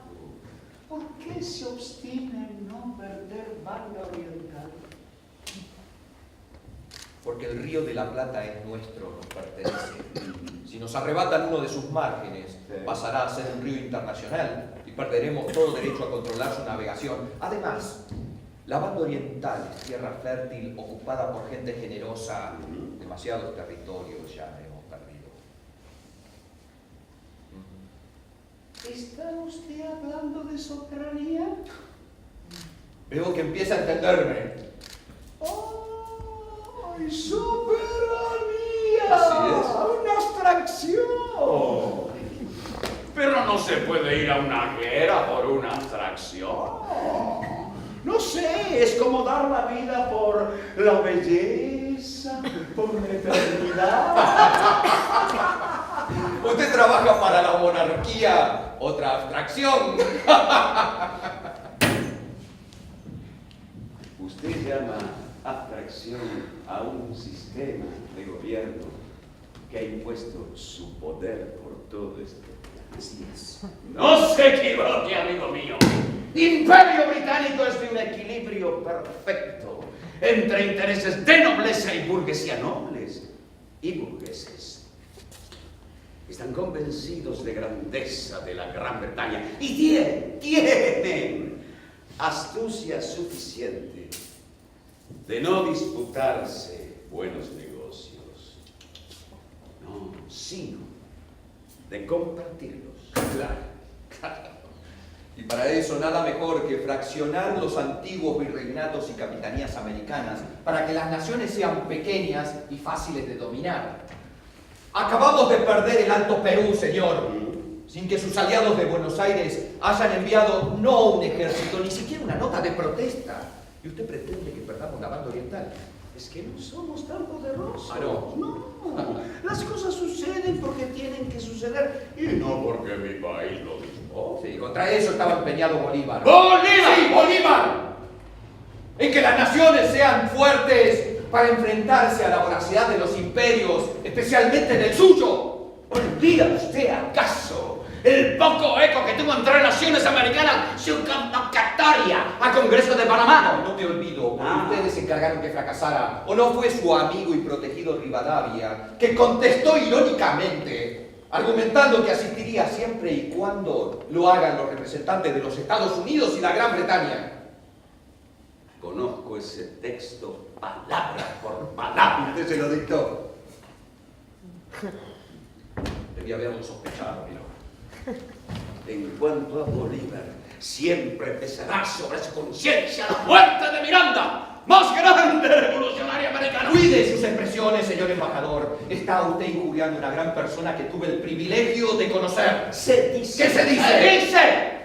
¿por qué se obstina en no perder banda oriental? Porque el Río de la Plata es nuestro, nos pertenece. Si nos arrebatan uno de sus márgenes, pasará a ser un río internacional y perderemos todo derecho a controlar su navegación. Además, la banda oriental es tierra fértil ocupada por gente generosa. Demasiados territorios ya hemos perdido. ¿Está usted hablando de soberanía? Veo que empieza a entenderme. ¡Ay, soberanía! Así es. ¡Una abstracción! pero no se puede ir a una guerra por una abstracción. No sé, es como dar la vida por la belleza, por la eternidad. Usted trabaja para la monarquía, otra abstracción. Usted llama abstracción a un sistema de gobierno que ha impuesto su poder por todo este planeta. Así es. No se equivoque, amigo mío. Imperio Británico es de un equilibrio perfecto entre intereses de nobleza y burguesía, nobles y burgueses. Están convencidos de grandeza de la Gran Bretaña y tienen astucia suficiente de no disputarse buenos negocios, no, sino de compartirlos. Claro. Y para eso nada mejor que fraccionar los antiguos virreinatos y capitanías americanas para que las naciones sean pequeñas y fáciles de dominar. Acabamos de perder el Alto Perú, señor, sin que sus aliados de Buenos Aires hayan enviado no un ejército, ni siquiera una nota de protesta. Y usted pretende que perdamos la banda oriental. Es que no somos tan poderosos. Ah, no. No. Las cosas suceden porque tienen que suceder y no porque mi país lo dijo. Sí, contra eso estaba empeñado Bolívar. ¡Bolívar! ¡Sí, Bolívar! En que las naciones sean fuertes para enfrentarse a la voracidad de los imperios, especialmente del suyo. ¿Olvida usted acaso el poco eco que tuvo entre naciones americanas su convocatoria a Congreso de Panamá? No me olvido, porque ustedes se encargaron que fracasara. ¿O no fue su amigo y protegido Rivadavia que contestó irónicamente, argumentando que asistiría siempre y cuando lo hagan los representantes de los Estados Unidos y la Gran Bretaña? Conozco ese texto palabra por palabra. Usted se lo dictó. Debía haberlo sospechado, pero... En cuanto a Bolívar, siempre pesará sobre su conciencia la muerte de Miranda, más grande revolucionario americano. Cuide sus expresiones, señor embajador. Está usted injuriando a una gran persona que tuve el privilegio de conocer. Se dice. ¿Qué se dice? Se dice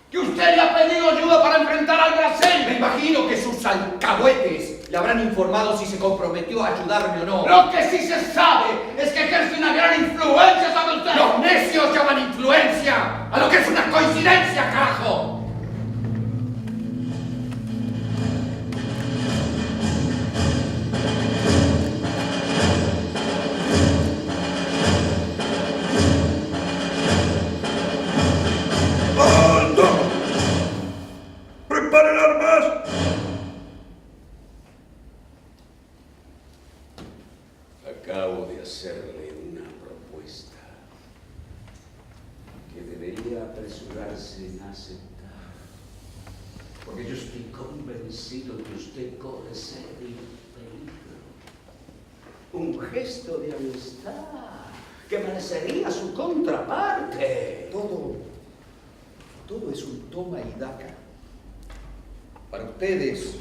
que usted le ha pedido ayuda para enfrentar al Brasil. Me imagino que sus alcahuetes le habrán informado si se comprometió a ayudarme o no. Lo que sí se sabe es que ejerce una gran influencia sobre usted. Los necios llaman influencia a lo que es una coincidencia, carajo. ¡Preparen armas! Acabo de hacerle una propuesta que debería apresurarse en aceptar, porque yo estoy convencido de que usted corre serio peligro. Un gesto de amistad que merecería su contraparte. Todo es un toma y daca. Para ustedes,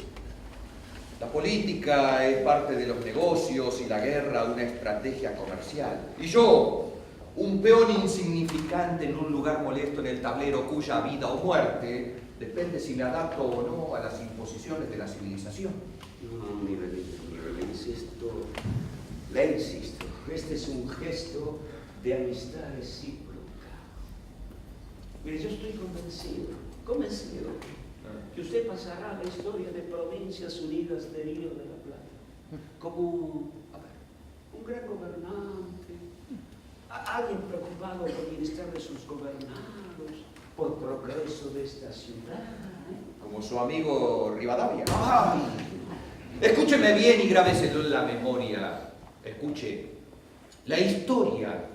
la política es parte de los negocios y la guerra una estrategia comercial. Y yo, un peón insignificante en un lugar molesto en el tablero cuya vida o muerte depende si me adapto o no a las imposiciones de la civilización. No, mi rey, le insisto, este es un gesto de amistad recíproca. Mire, yo estoy convencido, que usted pasará a la historia de Provincias Unidas de Río de la Plata como un gran gobernante, alguien preocupado por el bienestar de sus gobernados, por progreso de esta ciudad. Como su amigo Rivadavia. ¡Ay! Escúcheme bien y grábeselo en la memoria. Escuche. La historia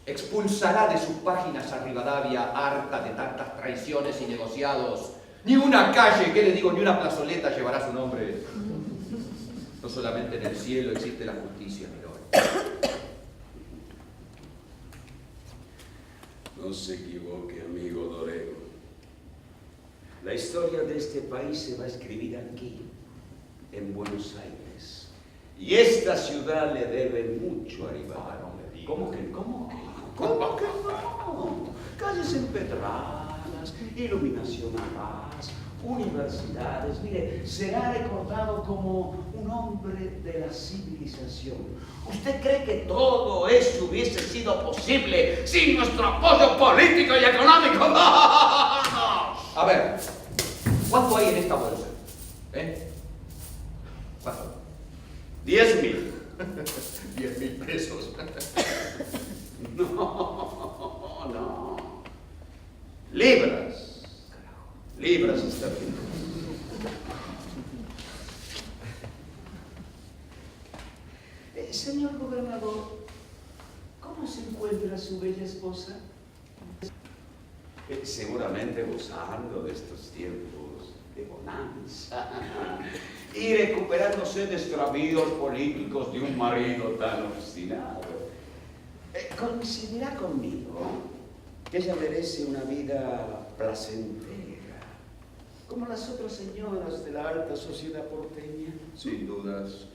expulsará de sus páginas a Rivadavia, harta de tantas traiciones y negociados. Ni una calle, ¿qué le digo? Ni una plazoleta llevará su nombre. No solamente en el cielo existe la justicia, mi lord. No se equivoque, amigo Dorego. La historia de este país se va a escribir aquí, en Buenos Aires. Y esta ciudad le debe mucho a Rivadavia. ¿Cómo que no? calles empedradas, iluminación a gas, universidades. Mire, será recordado como un hombre de la civilización. ¿Usted cree que todo eso hubiese sido posible sin nuestro apoyo político y económico? A ver, ¿cuánto hay en esta bolsa? ¿Cuánto? 10.000. 10.000 pesos. No. Libras. Libras esterlinas. Señor gobernador, ¿cómo se encuentra su bella esposa? Seguramente gozando de estos tiempos de bonanza y recuperándose de extravíos políticos de un marido tan obstinado. Coincidirá conmigo que ella merece una vida placentera, como las otras señoras de la alta sociedad porteña. Sin dudas.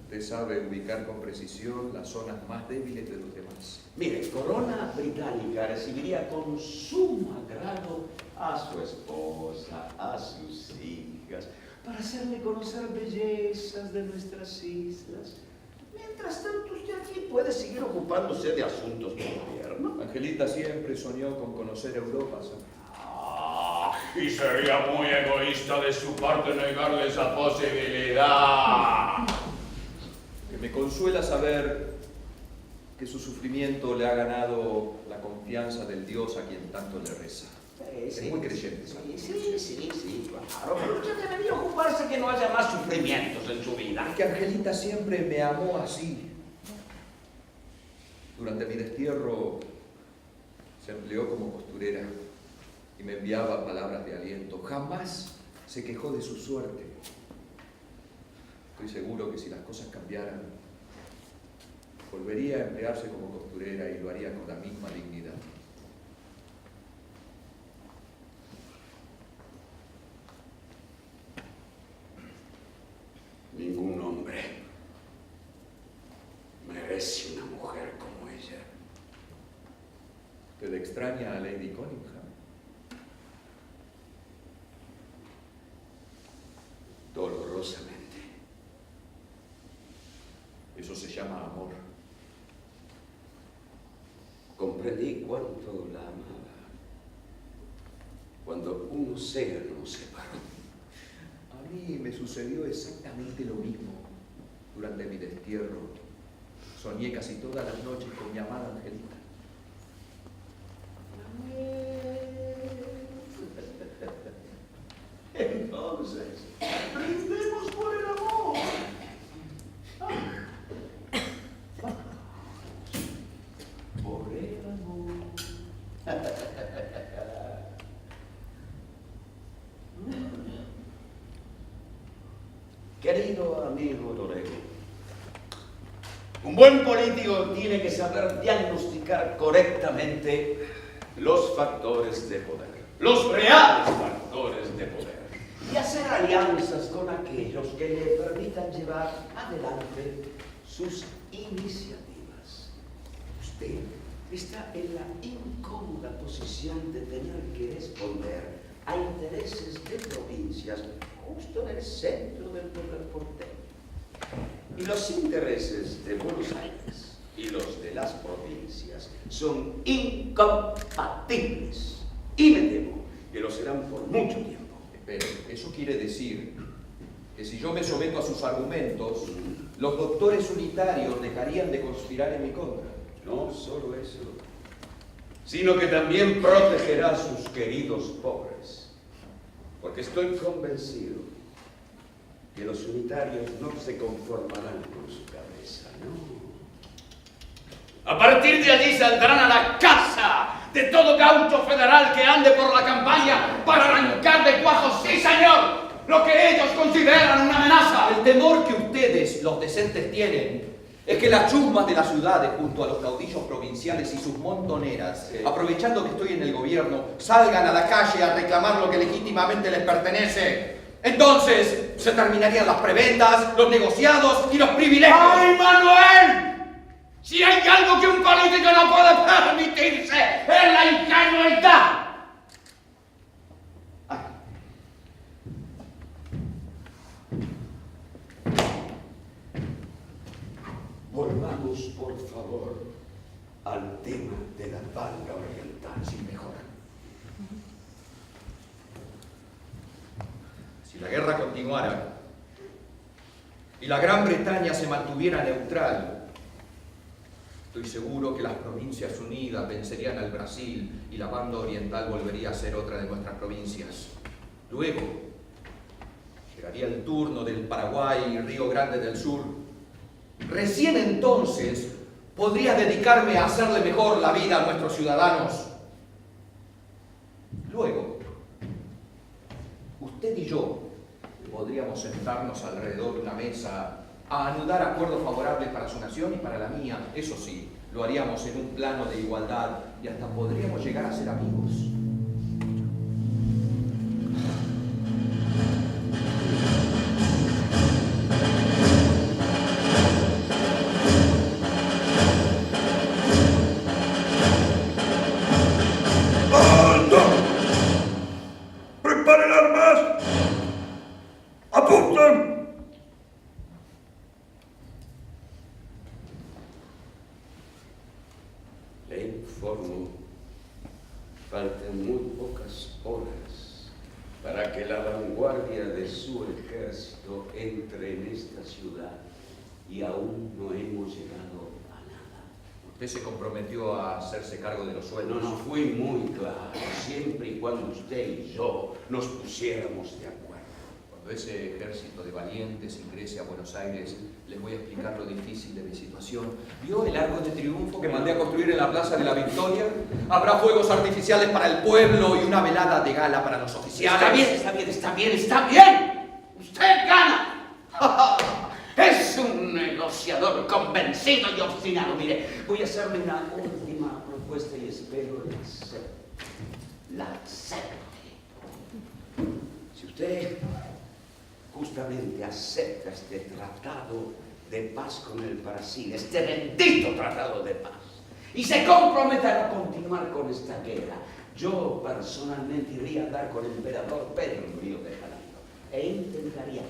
Usted sabe ubicar con precisión las zonas más débiles de los demás. Mire, Corona Británica recibiría con sumo agrado a su esposa, a sus hijas, para hacerle conocer bellezas de nuestras islas. Mientras tanto, usted aquí puede seguir ocupándose de asuntos del gobierno. Angelita siempre soñó con conocer Europa, ¿sabe? Y sería muy egoísta de su parte negarle esa posibilidad. Que me consuela saber que su sufrimiento le ha ganado la confianza del Dios a quien tanto le reza. Es muy creyente, ¿sabe? Sí, claro. Pero usted debería ocuparse que no haya más sufrimientos en su vida. Es que Angelita siempre me amó así. Durante mi destierro se empleó como costurera y me enviaba palabras de aliento. Jamás se quejó de su suerte. Estoy seguro que si las cosas cambiaran, volvería a emplearse como costurera y lo haría con la misma dignidad. Ningún hombre merece una mujer como ella. ¿Usted extraña a Lady Conyngham? Dolorosamente. Eso se llama amor. Comprendí cuánto la amaba cuando un océano nos separó. A mí me sucedió exactamente lo mismo durante mi destierro. Soñé casi todas las noches con mi amada Angelita. Entonces, brindemos por el amor. Por el amor. Querido amigo Dorego, un buen político tiene que saber diagnosticar correctamente los factores de poder, los reales factores de poder, y hacer alianzas con aquellos que le permitan llevar adelante sus iniciativas. Usted está en la incómoda posición de tener que responder a intereses de provincias justo en el centro del poder porteño. Y los intereses de Buenos Aires y los de las provincias son incompatibles. Y me temo que lo serán por mucho tiempo. Pero eso quiere decir que si yo me someto a sus argumentos, los doctores unitarios dejarían de conspirar en mi contra. No solo eso, sino que también protegerá a sus queridos pobres. Porque estoy convencido que los unitarios no se conformarán con su cabeza, no. A partir de allí saldrán a la caza de todo gaucho federal que ande por la campaña para arrancar de cuajos, sí señor, lo que ellos consideran una amenaza. El temor que ustedes, los decentes, tienen es que las chusmas de las ciudades, junto a los caudillos provinciales y sus montoneras, aprovechando que estoy en el gobierno, salgan a la calle a reclamar lo que legítimamente les pertenece. Entonces se terminarían las prebendas, los negociados y los privilegios. ¡Ay, Manuel! Si hay algo que un político no puede permitirse, es la ingenuidad. Volvamos, por favor, al tema de la banda oriental. Sí, mejor. Si la guerra continuara y la Gran Bretaña se mantuviera neutral, estoy seguro que las Provincias Unidas vencerían al Brasil y la banda oriental volvería a ser otra de nuestras provincias. Luego, llegaría el turno del Paraguay y Río Grande del Sur. Recién entonces podría dedicarme a hacerle mejor la vida a nuestros ciudadanos. Luego, usted y yo podríamos sentarnos alrededor de una mesa a anudar acuerdos favorables para su nación y para la mía. Eso sí, lo haríamos en un plano de igualdad y hasta podríamos llegar a ser amigos. Faltan muy pocas horas para que la vanguardia de su ejército entre en esta ciudad y aún no hemos llegado a nada. Usted se comprometió a hacerse cargo de los sueldos. No fui muy claro, siempre y cuando usted y yo nos pusiéramos de acuerdo. Cuando ese ejército de valientes ingrese a Buenos Aires, les voy a explicar lo difícil de mi situación. ¿Vio el arco de triunfo que mandé a construir en la Plaza de la Victoria? Habrá fuegos artificiales para el pueblo y una velada de gala para los oficiales. Está bien. Usted gana. Es un negociador convencido y obstinado. Mire, voy a hacerle una última propuesta y espero la acepte. Si usted justamente acepta este tratado de paz con el Brasil, este bendito tratado de paz, y se compromete a no continuar con esta guerra, yo personalmente iría a hablar con el emperador Pedro en Río de Janeiro e intentaría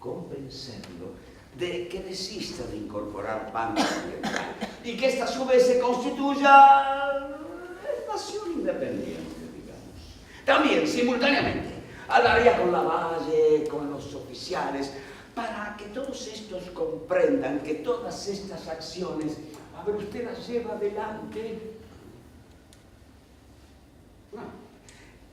convencerlo de que desista de incorporar Banda Oriental y que esta a su vez se constituya nación independiente, digamos. También, simultáneamente, hablaría con Lavalle, con los oficiales, para que todos estos comprendan que todas estas acciones, a ver, usted las lleva adelante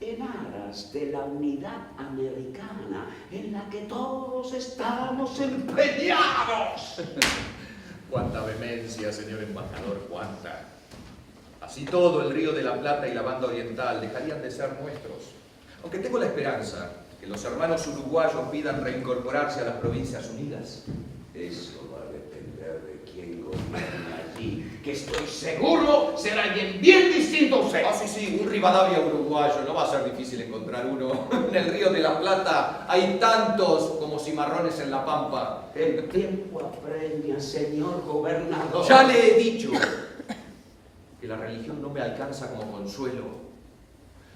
en aras de la unidad americana, en la que todos estamos empeñados. ¡Cuánta vehemencia, señor embajador, cuánta! Así todo el Río de la Plata y la Banda Oriental dejarían de ser nuestros. Aunque tengo la esperanza que los hermanos uruguayos pidan reincorporarse a las Provincias Unidas. Eso va a depender de quién gobierne allí, Que estoy seguro será alguien bien distinto a usted. Ah, sí, un Rivadavia uruguayo. No va a ser difícil encontrar uno. En el Río de la Plata hay tantos como cimarrones en la pampa. El tiempo apremia, señor gobernador. Ya le he dicho que la religión no me alcanza como consuelo.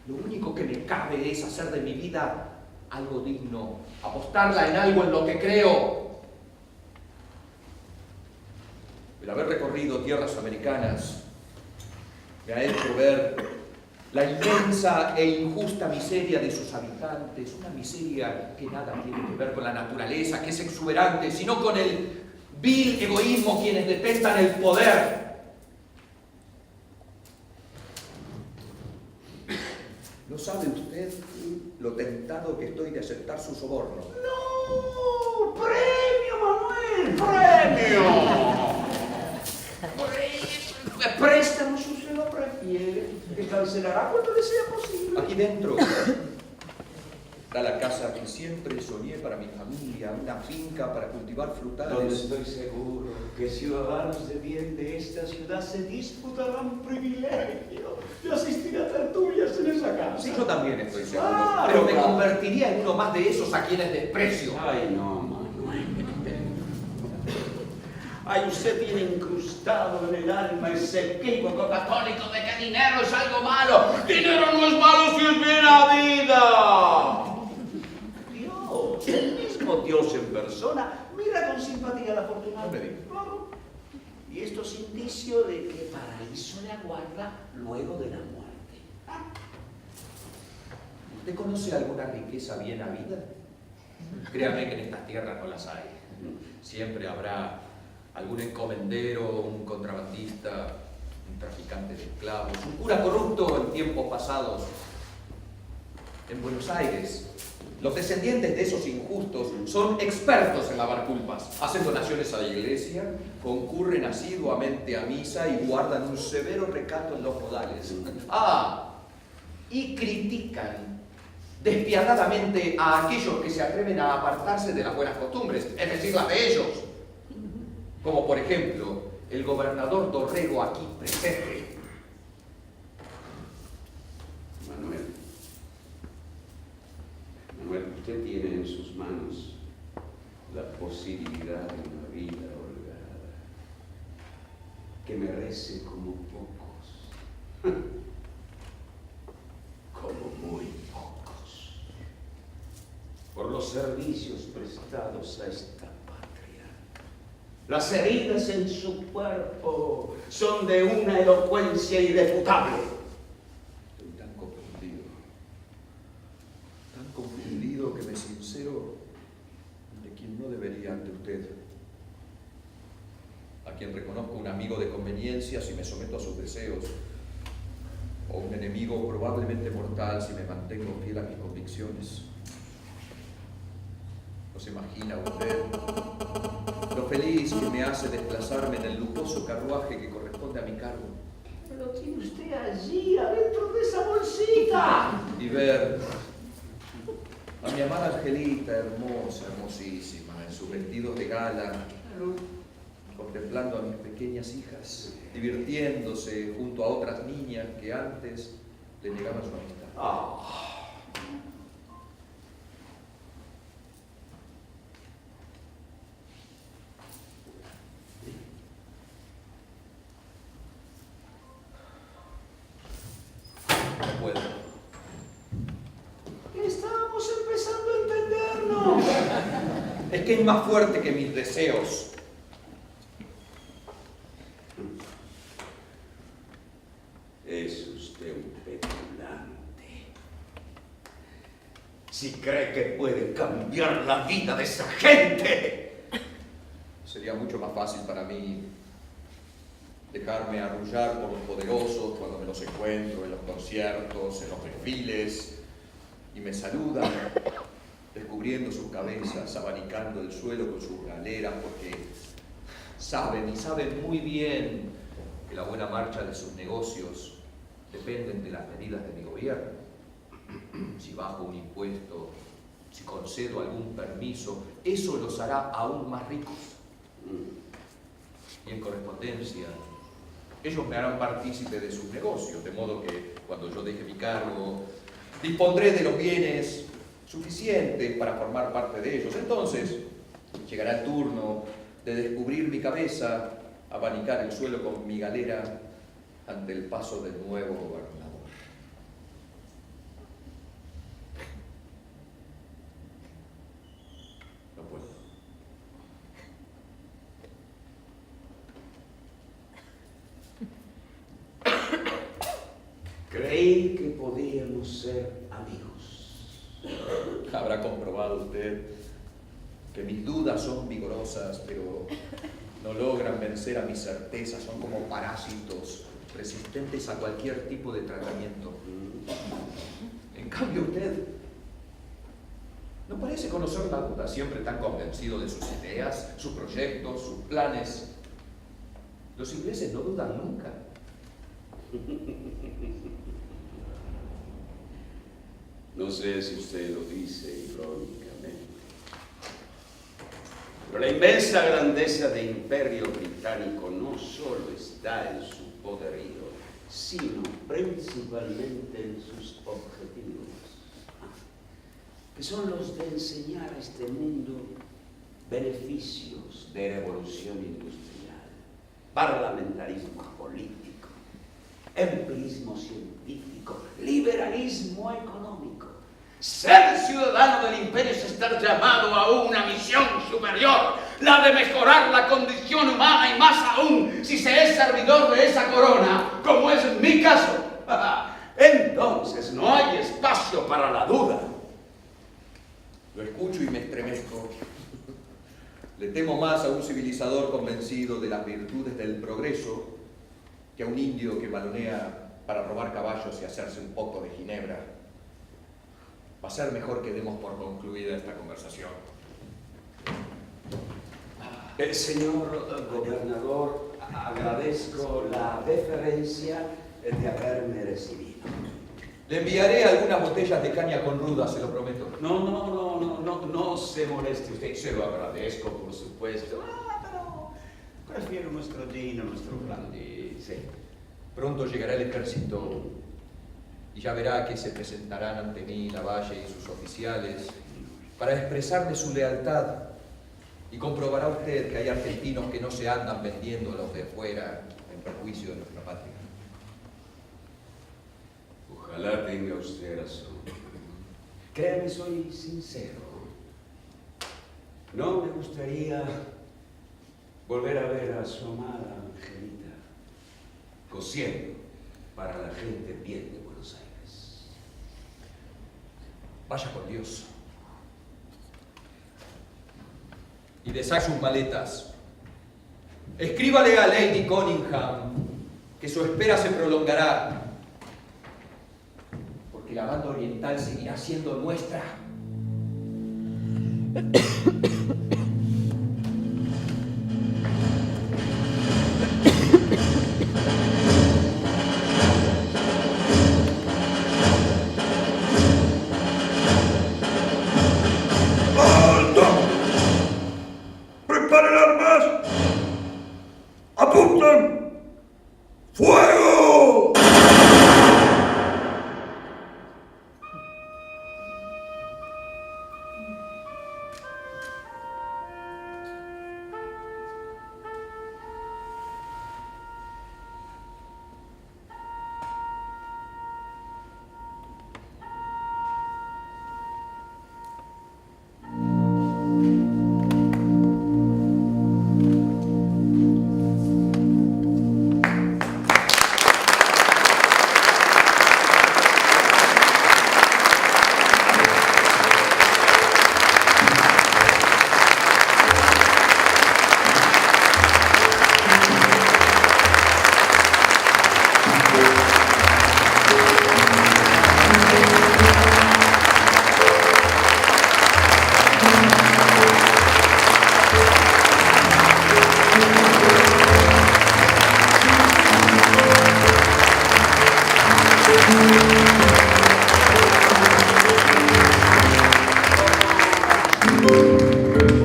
Lo único que me cabe es hacer de mi vida algo digno, apostarla en algo en lo que creo. El haber recorrido tierras americanas me ha hecho ver la inmensa e injusta miseria de sus habitantes, una miseria que nada tiene que ver con la naturaleza, que es exuberante, sino con el vil egoísmo quienes detentan el poder. ¿No sabe usted lo tentado que estoy de aceptar su soborno? ¡No! ¡Premio, Manuel! ¡Premio! Préstamo, si usted lo prefiere, que cancelará cuando le sea posible. Aquí dentro está la casa que siempre soñé para mi familia, una finca para cultivar Donde frutales. estoy seguro que ciudadanos de bien de esta ciudad se disputarán privilegio de asistir a tertulias en esa casa. Sí, yo también estoy seguro, Claro, pero me claro. convertiría en uno más de esos a quienes desprecio. Ay, no, Manuel. Ay, usted tiene incrustado en el alma ese equívoco católico de que dinero es algo malo. Dinero no es malo si es bien habida. Dios, el mismo Dios en persona, mira con simpatía a la fortuna. Claro. Y esto es indicio de que paraíso le aguarda luego de la muerte. ¿Usted conoce alguna riqueza bien habida? Créame que en estas tierras no las hay. Siempre habrá algún encomendero, un contrabandista, un traficante de esclavos, un cura corrupto en tiempos pasados. En Buenos Aires, los descendientes de esos injustos son expertos en lavar culpas. Hacen donaciones a la iglesia, concurren asiduamente a misa y guardan un severo recato en los modales. Y critican despiadadamente a aquellos que se atreven a apartarse de las buenas costumbres, es decir, las de ellos. Como por ejemplo, el gobernador Dorrego aquí presente. Manuel, usted tiene en sus manos la posibilidad de una vida holgada, que merece como pocos, como muy pocos, por los servicios prestados a esta patria. Las heridas en su cuerpo son de una elocuencia irrefutable. Estoy tan confundido que me sincero de quien no debería ante usted, a quien reconozco un amigo de conveniencia si me someto a sus deseos, o un enemigo probablemente mortal si me mantengo fiel a mis convicciones. ¿No se imagina usted lo feliz que me hace desplazarme en el lujoso carruaje que corresponde a mi cargo? Pero tiene usted allí, adentro de esa bolsita. Y ver a mi amada Angelita, hermosa, hermosísima, en su vestido de gala, contemplando a mis pequeñas hijas, divirtiéndose junto a otras niñas que antes le negaban su amistad. No puedo. Estamos empezando a entendernos. Es que es más fuerte que mis deseos. Es usted un petulante. Si cree que puede cambiar la vida de esa gente. Sería mucho más fácil para mí dejarme arrullar por los poderosos cuando me los encuentro en los conciertos, en los desfiles, y me saludan, descubriendo sus cabezas, abanicando el suelo con sus galeras, porque saben muy bien que la buena marcha de sus negocios dependen de las medidas de mi gobierno. Si bajo un impuesto, si concedo algún permiso, eso los hará aún más ricos. Y en correspondencia, ellos me harán partícipe de sus negocios, de modo que cuando yo deje mi cargo, dispondré de los bienes suficientes para formar parte de ellos. Entonces, llegará el turno de descubrir mi cabeza, abanicar el suelo con mi galera ante el paso del nuevo gobernador. No puedo. Creí que podíamos ser amigos. Habrá comprobado usted que mis dudas son vigorosas, pero no logran vencer a mis certezas, son como parásitos resistentes a cualquier tipo de tratamiento. En cambio usted no parece conocer la duda, siempre tan convencido de sus ideas, sus proyectos, sus planes. Los ingleses no dudan nunca. No sé si usted lo dice irónicamente, pero la inmensa grandeza del Imperio Británico no solo está en su poderío, sino principalmente en sus objetivos, que son los de enseñar a este mundo beneficios de revolución industrial, parlamentarismo político, empirismo científico, liberalismo económico. Ser ciudadano del imperio es estar llamado a una misión superior, la de mejorar la condición humana y más aún si se es servidor de esa corona, como es en mi caso. Entonces no hay espacio para la duda. Lo escucho y me estremezco. Le temo más a un civilizador convencido de las virtudes del progreso que a un indio que balonea para robar caballos y hacerse un poco de ginebra. Va a ser mejor que demos por concluida esta conversación. Señor gobernador, agradezco la deferencia de haberme recibido. Le enviaré algunas botellas de caña con ruda, se lo prometo. No se moleste usted, se lo agradezco, por supuesto. Pero prefiero nuestro gin, nuestro brandy, sí. Pronto llegará el ejército y ya verá que se presentarán ante mí Lavalle y sus oficiales para expresarle su lealtad, y comprobará usted que hay argentinos que no se andan vendiendo a los de afuera en perjuicio de nuestra patria. Ojalá tenga usted razón. Créame, soy sincero. No me gustaría volver a ver a su amada Angelita cosiendo para la gente bien de Buenos Aires. Vaya por Dios. Y deshaga sus maletas. Escríbale a Lady Conyngham que su espera se prolongará, porque la banda oriental seguirá siendo nuestra. ¡Preparen armas! ¡Apunten! ¡Fuego!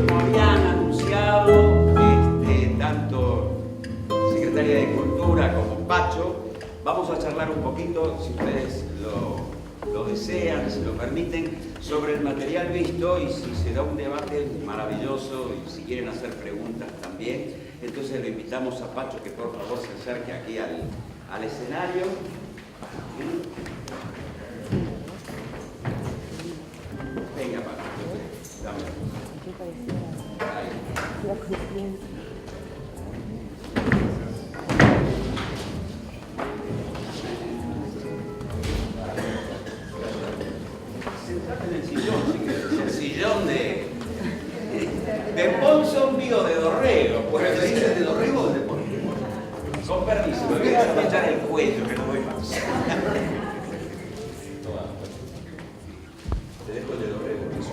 Como habían anunciado, tanto Secretaría de Cultura como Pacho, vamos a charlar un poquito, si ustedes lo desean, si lo permiten, sobre el material visto, y si se da un debate maravilloso y si quieren hacer preguntas también, entonces lo invitamos a Pacho que por favor se acerque aquí al escenario. Venga, Pacho, dame. Sentate en el sillón, si querés. El sillón de Ponson Bio de Dorrego. Pues ¿se dice de Dorrego o de Ponson? Con permiso, me voy a desabrochar el cuello, que no doy más. Te dejo el de Dorrego, eso.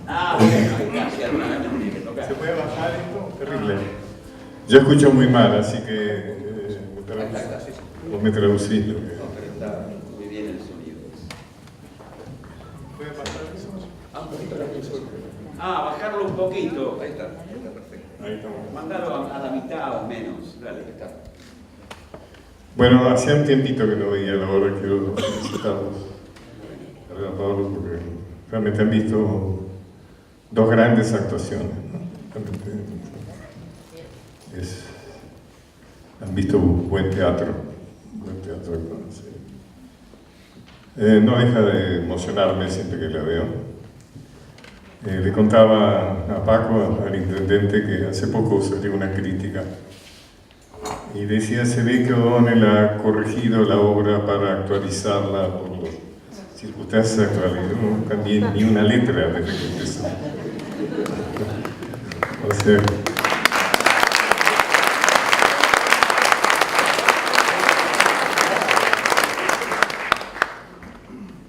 Ah, bueno, ahí casi alguna vez no tiene que tocar. ¿Se puede bajar esto? Terrible. Yo escucho muy mal, así que vos me traducís lo que... No, pero está muy bien el sonido. ¿Puede pasar eso? Ah, un poquito la pienso. Bajarlo un poquito. Ahí está perfecto. Ahí estamos. Mandalo a la mitad o menos. Dale. Ahí está. Bueno, hacía un tiempito que no veía la obra, que los felicitamos a Pablo, porque realmente han visto dos grandes actuaciones, ¿no? justamente han visto buen teatro, sí. No deja de emocionarme siempre que la veo. Le contaba a Paco, al intendente, que hace poco salió una crítica y decía: se ve que O'Donnell ha corregido la obra para actualizarla por las circunstancias actuales. No cambié ni una letra desde que empezó. O sea,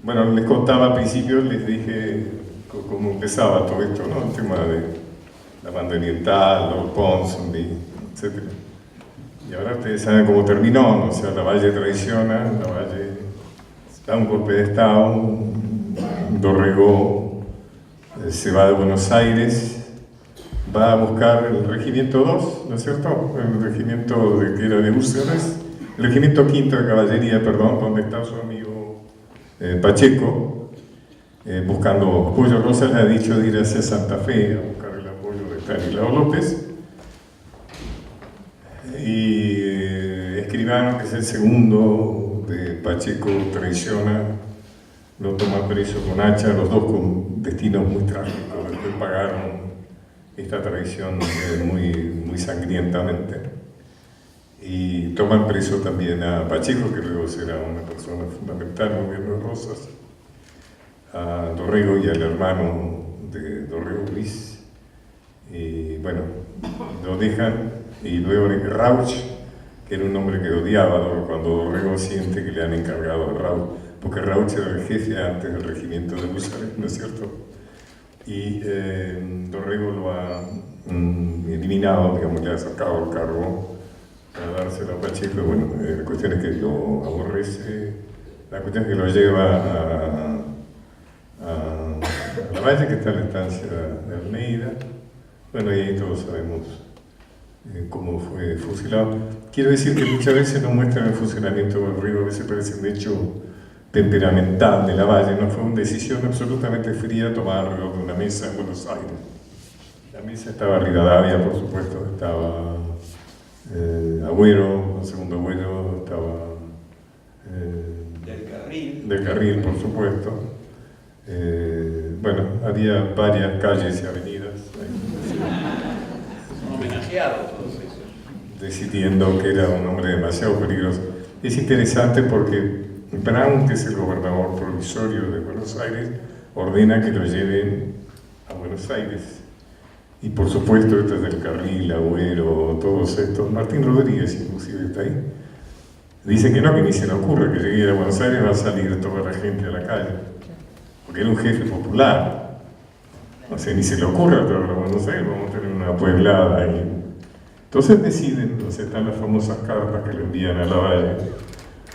bueno, les contaba al principio, les dije cómo empezaba todo esto, ¿no? El tema de la banda oriental, Lord Ponsonby, etc. Y ahora ustedes saben cómo terminó, ¿no? O sea, Lavalle traiciona, Lavalle da un golpe de Estado, Dorrego se va de Buenos Aires, va a buscar el regimiento 2, ¿no es cierto? El regimiento que era de Húsares, el regimiento 5 de caballería, perdón, donde está su amigo Pacheco, buscando apoyo. Rosa le ha dicho de ir hacia Santa Fe a buscar el apoyo de Stanislao López. Y Escribano, que es el segundo de Pacheco, traiciona, lo toma preso con hacha, los dos con destinos muy trágicos. Después pagaron esta traición muy sangrientamente. Y toman preso también a Pacheco, que luego será una persona fundamental en el gobierno de Rosas, a Dorrego y al hermano de Dorrego, Luis. Y bueno, lo dejan, y luego Rauch, que era un hombre que odiaba cuando Dorrego siente que le han encargado a Rauch, porque Rauch era el jefe antes del regimiento de Húsares, ¿no es cierto? Y Dorrego lo ha eliminado, digamos, le ha sacado el cargo para dárselo a Pacheco. Bueno, la cuestión es que lo aborrece, la cuestión es que lo lleva a Lavalle, que está en la estancia de Almeida. Bueno, y ahí todos sabemos cómo fue fusilado. Quiero decir que muchas veces no muestran el fusilamiento del Río, a veces parece un hecho temperamental de Lavalle, no fue una decisión absolutamente fría tomada alrededor de una mesa en Buenos Aires. La mesa estaba Rivadavia, por supuesto, estaba Agüero, el segundo Agüero, estaba Del Carril, por supuesto. Bueno, había varias calles y avenidas Homenajeados todos esos. decidiendo que era un hombre demasiado peligroso. Es interesante porque Brown, que es el gobernador provisorio de Buenos Aires, ordena que lo lleven a Buenos Aires. Y por supuesto, esto es Del Carril, Agüero, todos estos, Martín Rodríguez inclusive está ahí. Dice que no, que ni se le ocurre que llegue a Buenos Aires, va a salir toda la gente a la calle, porque era un jefe popular. O sea, ni se le ocurre a toda la Buenos Aires, vamos a tener una pueblada ahí. Entonces deciden, entonces están las famosas cartas que le envían a Lavalle,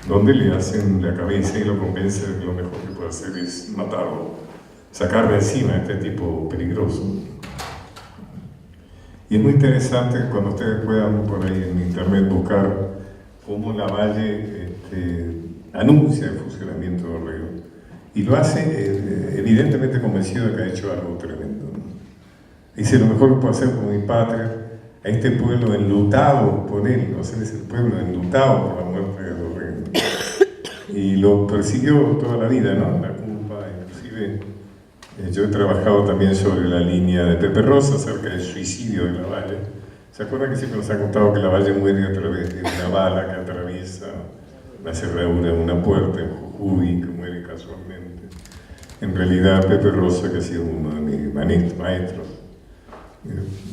donde le hacen la cabeza y lo convence de que lo mejor que puede hacer es matarlo, sacar de encima a este tipo peligroso. Y es muy interesante cuando ustedes puedan por ahí en internet buscar cómo Lavalle anuncia el fusilamiento de Dorrego. Y lo hace evidentemente convencido de que ha hecho algo tremendo, ¿no? Dice: lo mejor que puedo hacer por mi patria, a este pueblo enlutado por él, o sea, es el pueblo enlutado por la muerte de Dorrego. Y lo persiguió toda la vida, ¿no? La culpa, inclusive yo he trabajado también sobre la línea de Pepe Rosa acerca del suicidio de Lavalle. ¿Se acuerdan que siempre nos ha contado que Lavalle muere a través de una bala que atraviesa la cerradura de una puerta en Jujuy, que muere casualmente? En realidad, Pepe Rosa, que ha sido uno de mis maestros,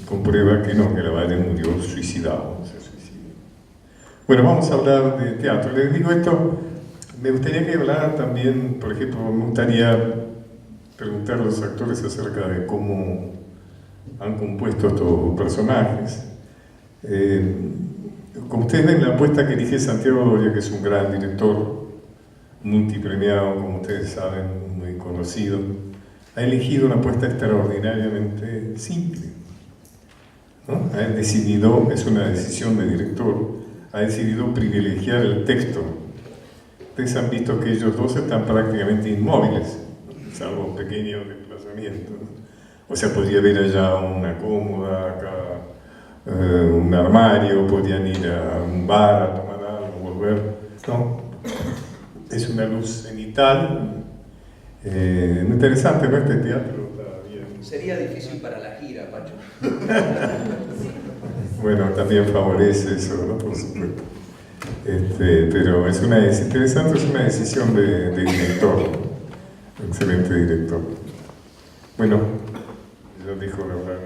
comprueba que no, que Lavalle murió suicidado, se suicidó. Bueno, vamos a hablar de teatro. Les digo esto, me gustaría que hablaran también, por ejemplo, me gustaría preguntar a los actores acerca de cómo han compuesto estos personajes. Como ustedes ven, la apuesta que elige Santiago Doria, que es un gran director, multipremiado, como ustedes saben, muy conocido, ha elegido una apuesta extraordinariamente simple, ¿no? Ha decidido, es una decisión de director, ha decidido privilegiar el texto. Ustedes han visto que ellos dos están prácticamente inmóviles, salvo pequeños desplazamientos, ¿no? O sea, podía haber allá una cómoda, acá un armario, podían ir a un bar a tomar algo, volver. No, es una luz cenital. Muy interesante, ¿no? Este teatro está bien. Sería difícil para la gira, Pacho. Bueno, también favorece eso, ¿no? Por supuesto. Pero es interesante, es una decisión de director. Excelente director. Bueno, ya dijo Laura,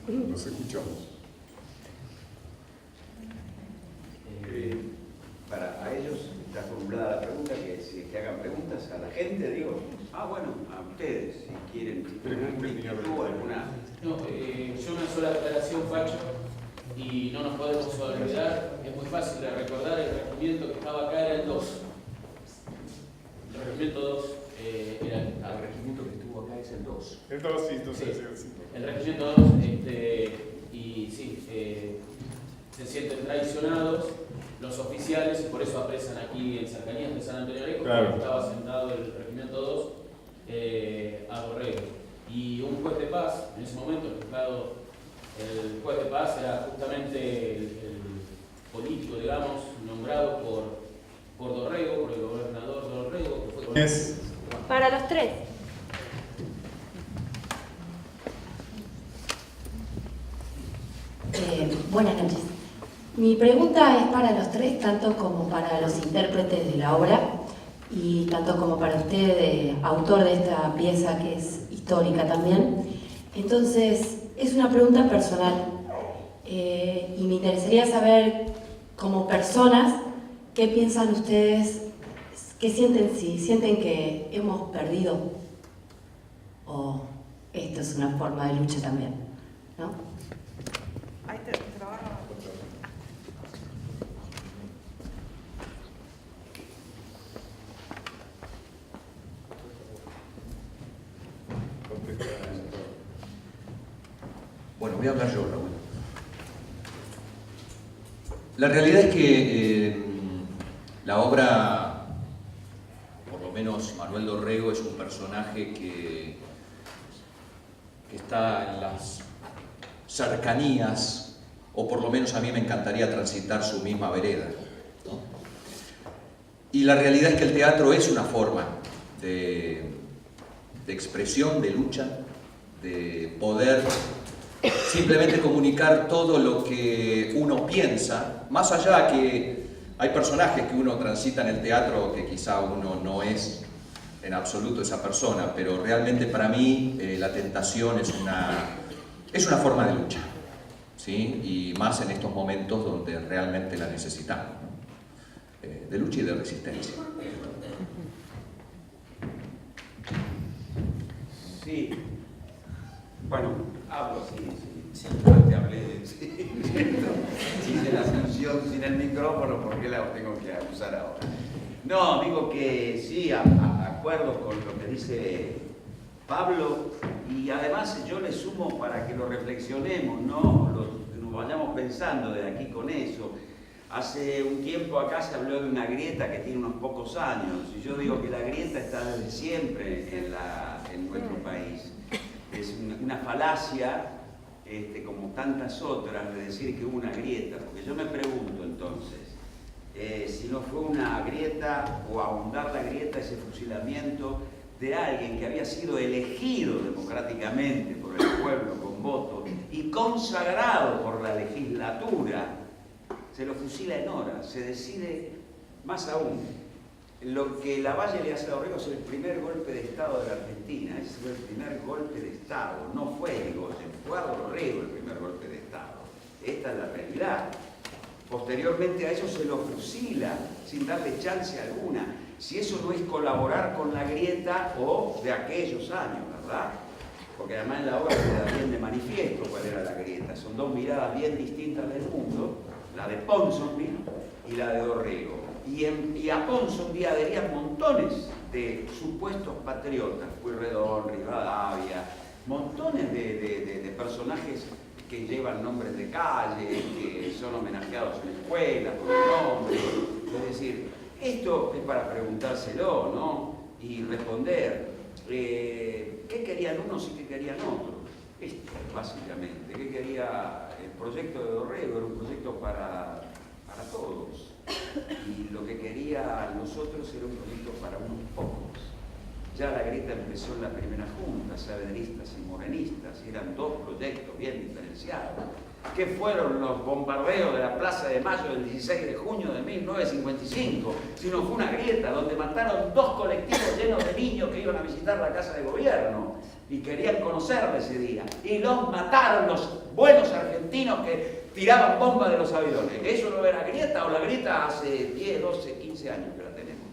nos escuchamos. Para a ellos está formulada la pregunta, que hagan preguntas a la gente, digo. Bueno, a ustedes, si quieren, si tienen alguna inquietud, alguna... No, yo una sola aclaración, Facho, y no nos podemos olvidar, es muy fácil de recordar, el regimiento que estaba acá era el 2. El regimiento 2 era el regimiento que estuvo acá es el 2. El 2, sí, entonces Sí. el 5. El regimiento 2, y sí, se sienten traicionados los oficiales y por eso apresan aquí en cercanías de San Antonio Areco, Claro. porque estaba sentado el regimiento 2 a Dorrego. Y un juez de paz, en ese momento el juez de paz era justamente el político, digamos, nombrado por Dorrego, por el gobernador Dorrego, que fue Es Para los tres. Buenas noches. Mi pregunta es para los tres, tanto como para los intérpretes de la obra y tanto como para usted, autor de esta pieza que es histórica también. Entonces, es una pregunta personal y me interesaría saber, como personas, qué piensan ustedes, qué sienten, si sienten que hemos perdido o esto es una forma de lucha también, ¿no? Ahí te trabaja. Bueno, voy a hablar yo, Raúl. La realidad es que la obra, por lo menos Manuel Dorrego, es un personaje que está en las cercanías, o por lo menos a mí me encantaría transitar su misma vereda, ¿no? Y la realidad es que el teatro es una forma de expresión, de lucha, de poder simplemente comunicar todo lo que uno piensa, más allá que hay personajes que uno transita en el teatro que quizá uno no es en absoluto esa persona, pero realmente para mí la tentación es una forma de lucha, ¿sí? Y más en estos momentos donde realmente la necesitamos, ¿no? De lucha y de resistencia. Sí. Bueno, hablo así, sí. Antes hablé sin la función, sin el micrófono, ¿por qué la tengo que usar ahora? No, digo que sí, acuerdo con lo que dice Pablo, y además yo le sumo para que lo reflexionemos, ¿no? Nos vayamos pensando de aquí con eso. Hace un tiempo acá se habló de una grieta que tiene unos pocos años, y yo digo que la grieta está desde siempre en nuestro país. Es una falacia, como tantas otras, de decir que hubo una grieta, porque yo me pregunto entonces, si no fue una grieta o ahondar la grieta, ese fusilamiento de alguien que había sido elegido democráticamente por el pueblo con voto y consagrado por la legislatura, se lo fusila en horas, se decide más aún. Lo que Lavalle le hace a Dorrego es el primer golpe de Estado de la Argentina, ese fue el primer golpe de Estado, no fue Irigoyen, fue a Dorrego el primer golpe de Estado. Esta es la realidad. Posteriormente a eso se lo fusila sin darle chance alguna. Si eso no es colaborar con la grieta o de aquellos años, ¿verdad? Porque además en la obra queda bien de manifiesto cuál era la grieta. Son dos miradas bien distintas del mundo, la de Ponsonby y la de Dorrego. Y a Ponsonby adherían montones de supuestos patriotas, Pueyrredón, Rivadavia, montones de personajes que llevan nombres de calles, que son homenajeados en escuelas por el nombre. Es decir, esto es para preguntárselo, ¿no? Y responder qué querían unos y qué querían otros. básicamente. ¿Qué quería? El proyecto de Dorrego era un proyecto para todos. Y lo que quería nosotros era un proyecto para unos pocos. Ya la grieta empezó en la primera junta, saaderistas y morenistas, y eran dos proyectos bien diferenciados. ¿Qué fueron los bombardeos de la Plaza de Mayo del 16 de junio de 1955? Sino fue una grieta donde mataron dos colectivos llenos de niños que iban a visitar la Casa de Gobierno y querían conocerla ese día. Y los mataron los buenos argentinos que tiraban bombas de los aviones. ¿Eso no era grieta o la grieta hace 10, 12, 15 años que la tenemos?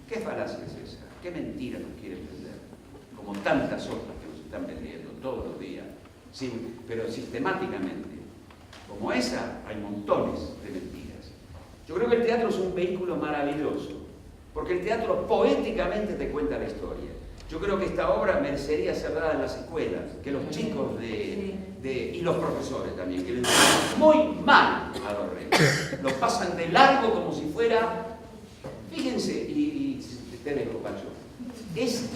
¿Qué falacia es esa? ¿Qué mentira nos quieren vender? Como tantas otras que nos están vendiendo todos los días, pero sistemáticamente. Como esa, hay montones de mentiras. Yo creo que el teatro es un vehículo maravilloso, porque el teatro poéticamente te cuenta la historia. Yo creo que esta obra merecería ser dada en las escuelas, que los chicos y los profesores también, que le enseñan muy mal a Dorrego. Lo pasan de largo como si fuera, fíjense, y te dejo, Pacho, es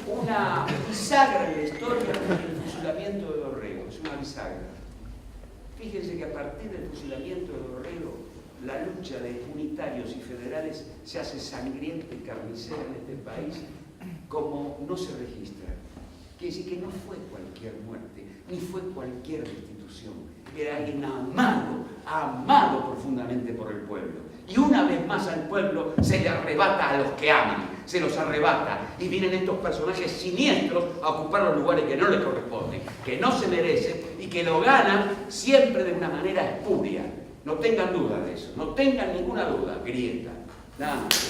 una bisagra en la historia del fusilamiento de Dorrego, es una bisagra. Fíjense que a partir del fusilamiento de Dorrego, la lucha de unitarios y federales se hace sangrienta y carnicera en este país como no se registra. Quiere decir que no fue cualquier muerte, ni fue cualquier destitución. Era alguien amado profundamente por el pueblo. Y una vez más al pueblo se le arrebata a los que aman, se los arrebata. Y vienen estos personajes siniestros a ocupar los lugares que no les corresponden, que no se merecen y que lo ganan siempre de una manera espuria. No tengan duda de eso, no tengan ninguna duda, grieta. Nada más.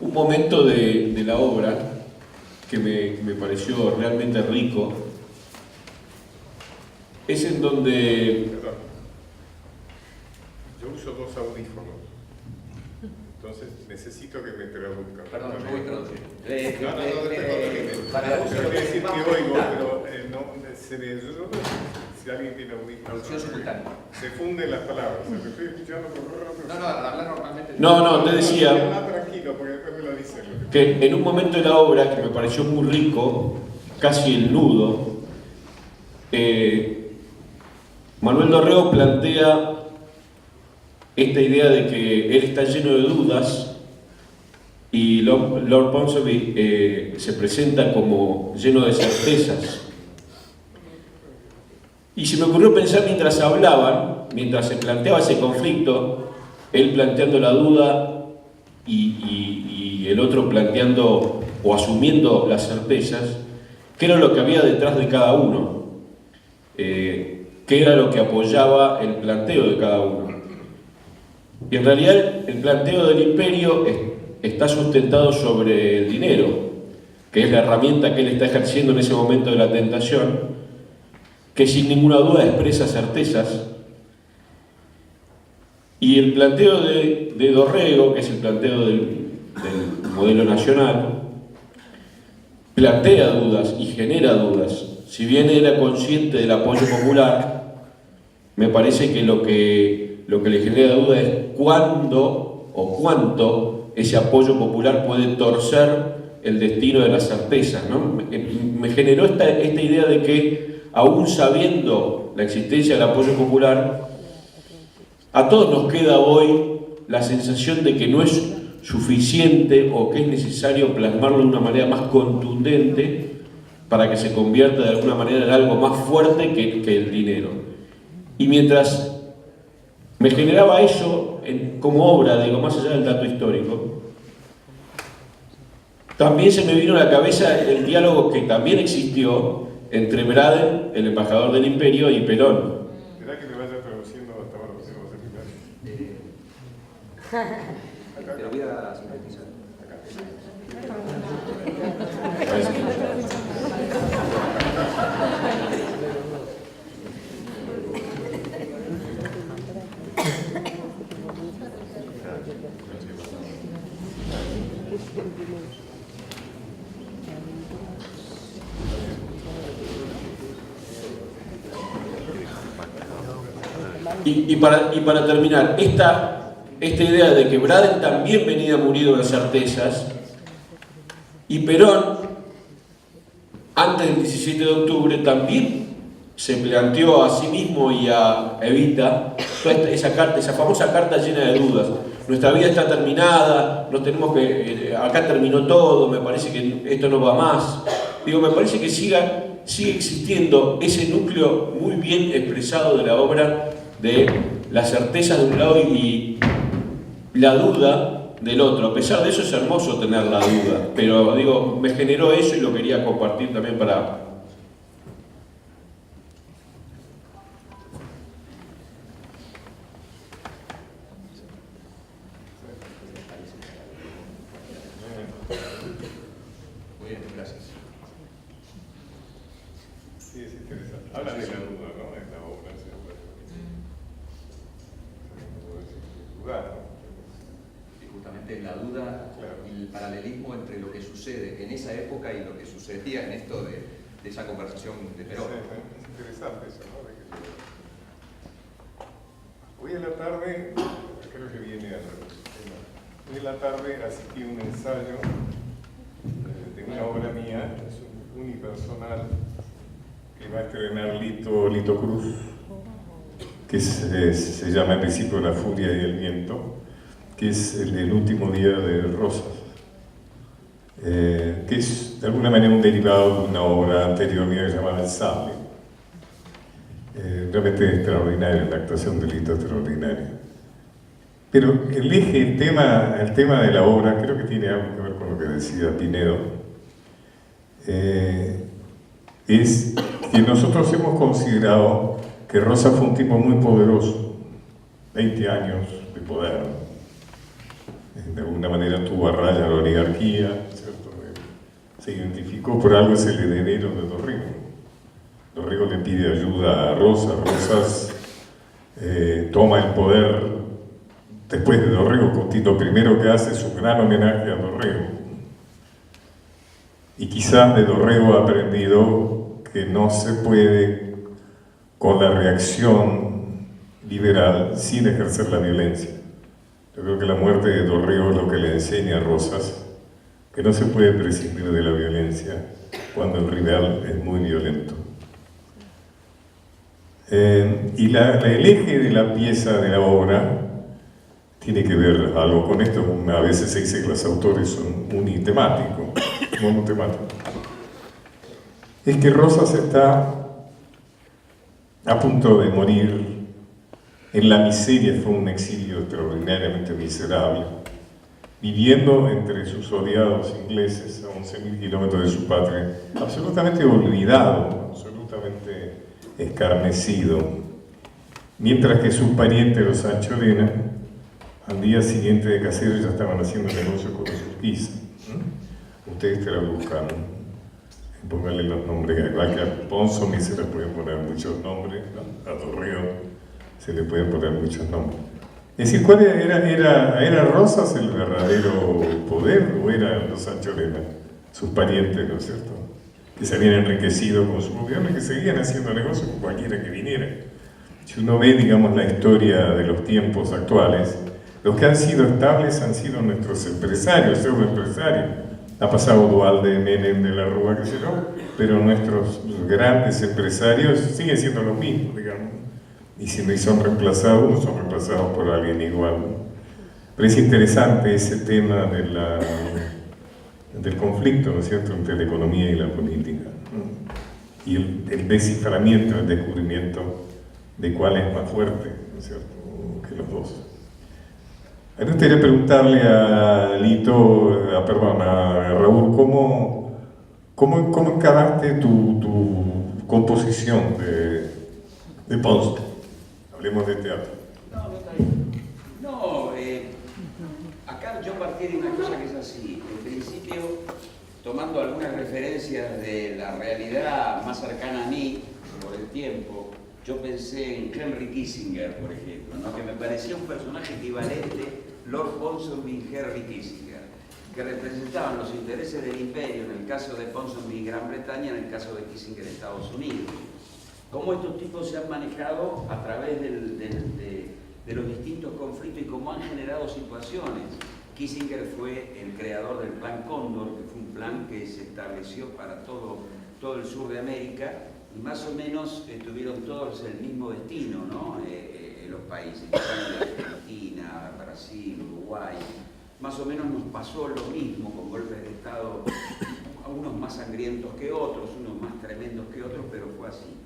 Un momento de la obra que me pareció realmente rico es en donde... Perdón. Yo uso dos audífonos, entonces necesito que me traduzcan. Perdón, yo voy a traducir. Pero quiere decir que oigo, pero si alguien tiene audífonos, Traducción simultánea. se funden las palabras. O sea, que estoy escuchando por No, hablar normalmente. No, te decía habla tranquilo, porque después me lo dicen. que en un momento de la obra que me pareció muy rico, casi el nudo, Manuel Dorrego plantea esta idea de que él está lleno de dudas y Lord Ponsonby se presenta como lleno de certezas. Y se me ocurrió pensar mientras hablaban, mientras se planteaba ese conflicto, él planteando la duda y el otro planteando o asumiendo las certezas, qué era lo que había detrás de cada uno, qué era lo que apoyaba el planteo de cada uno. Y en realidad el planteo del imperio está sustentado sobre el dinero, que es la herramienta que él está ejerciendo en ese momento de la tentación, que sin ninguna duda expresa certezas. Y el planteo de Dorrego, que es el planteo del modelo nacional, plantea dudas y genera dudas. Si bien era consciente del apoyo popular, me parece que lo que le genera duda es cuándo o cuánto ese apoyo popular puede torcer el destino de las certezas, ¿no? Me generó esta idea de que, aún sabiendo la existencia del apoyo popular, a todos nos queda hoy la sensación de que no es suficiente o que es necesario plasmarlo de una manera más contundente para que se convierta de alguna manera en algo más fuerte que el dinero. Y mientras me generaba eso como obra, digo, más allá del dato histórico, también se me vino a la cabeza el diálogo que también existió entre Braden, el embajador del imperio, y Perón. ¿Será que me vaya traduciendo hasta ahora? Porque no sé Te lo voy a sintetizar. Y para terminar, esta idea de que Braden también venía munido de certezas, y Perón, antes del 17 de octubre, también se planteó a sí mismo y a Evita toda esa famosa carta llena de dudas. Nuestra vida está terminada, no tenemos que, acá terminó todo, me parece que esto no va más. Digo, me parece que sigue existiendo ese núcleo muy bien expresado de la obra, de las certezas de un lado y la duda del otro. A pesar de eso es hermoso tener la duda, pero digo, me generó eso y lo quería compartir también para... Muy bien, gracias. Sí, es interesante. Habla de la duda, ¿no? En la obra, dudar, ¿no? Y justamente la duda y el paralelismo entre lo que sucede en esa época y lo que sucedía en esto de esa conversación de Perón. Es interesante eso, ¿no? Hoy en la tarde, creo que viene a la tema. Hoy en la tarde asistí a un ensayo de una obra mía, es un unipersonal que va a estrenar Lito Cruz, que se llama El principio de la furia y el viento, que es el último día de Rosas, que es de alguna manera un derivado de una obra anterior mía llamada El Sable. Realmente extraordinaria, la actuación de Lito extraordinaria. Pero el eje, el tema de la obra, creo que tiene algo que ver con lo que decía Pinedo, es que nosotros hemos considerado que Rosas fue un tipo muy poderoso, 20 años de poder, de alguna manera tuvo a raya la oligarquía, ¿cierto? Se identificó por algo, es el heredero de Dorrego. Dorrego le pide ayuda a Rosas, Rosas toma el poder después de Dorrego. Lo primero que hace es un gran homenaje a Dorrego. Y quizás de Dorrego ha aprendido que no se puede con la reacción liberal sin ejercer la violencia. Yo creo que la muerte de Dorrego es lo que le enseña a Rosas, que no se puede prescindir de la violencia cuando el rival es muy violento. Y el eje de la pieza, de la obra, tiene que ver algo con esto. A veces se dice que los autores son unitemáticos, monotemáticos. Es que Rosas está a punto de morir en la miseria, fue un exilio extraordinariamente miserable, viviendo entre sus odiados ingleses a 11.000 kilómetros de su patria, absolutamente olvidado, absolutamente escarnecido, mientras que sus parientes, los Anchorena, al día siguiente de Caseros ya estaban haciendo negocio con los Urquiza. Ustedes traduzcan, pónganle los nombres, igual que a Ponsonby se le pueden poner muchos nombres, ¿no? A Dorrego se le pueden poner muchos nombres. Es decir, ¿cuál era Rosas el verdadero poder o eran los Anchorena, sus parientes, ¿no es cierto?, que se habían enriquecido con su gobierno y que seguían haciendo negocio con cualquiera que viniera? Si uno ve, digamos, la historia de los tiempos actuales, los que han sido estables han sido nuestros empresarios, pseudoempresarios. Ha pasado Duhalde, Menem, de la Rúa, qué sé yo, pero nuestros grandes empresarios siguen siendo los mismos, digamos. Y si no son reemplazados, no son reemplazados por alguien igual, ¿no? Pero es interesante ese tema del conflicto, ¿no es cierto?, entre la economía y la política, ¿no? Y el desciframiento, el descubrimiento de cuál es más fuerte, ¿no es cierto?, que los dos. A mí me gustaría preguntarle a Raúl, ¿cómo encaraste tu composición de Ponce? Hablemos de teatro. No, acá yo partí de una cosa que es así. En principio, tomando algunas referencias de la realidad más cercana a mí, por el tiempo, yo pensé en Henry Kissinger, por ejemplo, ¿no?, que me parecía un personaje equivalente, Lord Ponsonby y Henry Kissinger, que representaban los intereses del imperio en el caso de Ponsonby y Gran Bretaña, en el caso de Kissinger Estados Unidos. cómo estos tipos se han manejado a través de los distintos conflictos y cómo han generado situaciones. Kissinger fue el creador del Plan Cóndor, que fue un plan que se estableció para todo el sur de América, y más o menos tuvieron todos el mismo destino, ¿no? Los países, Argentina, Brasil, Uruguay. Más o menos nos pasó lo mismo con golpes de Estado, unos más sangrientos que otros, unos más tremendos que otros, pero fue así.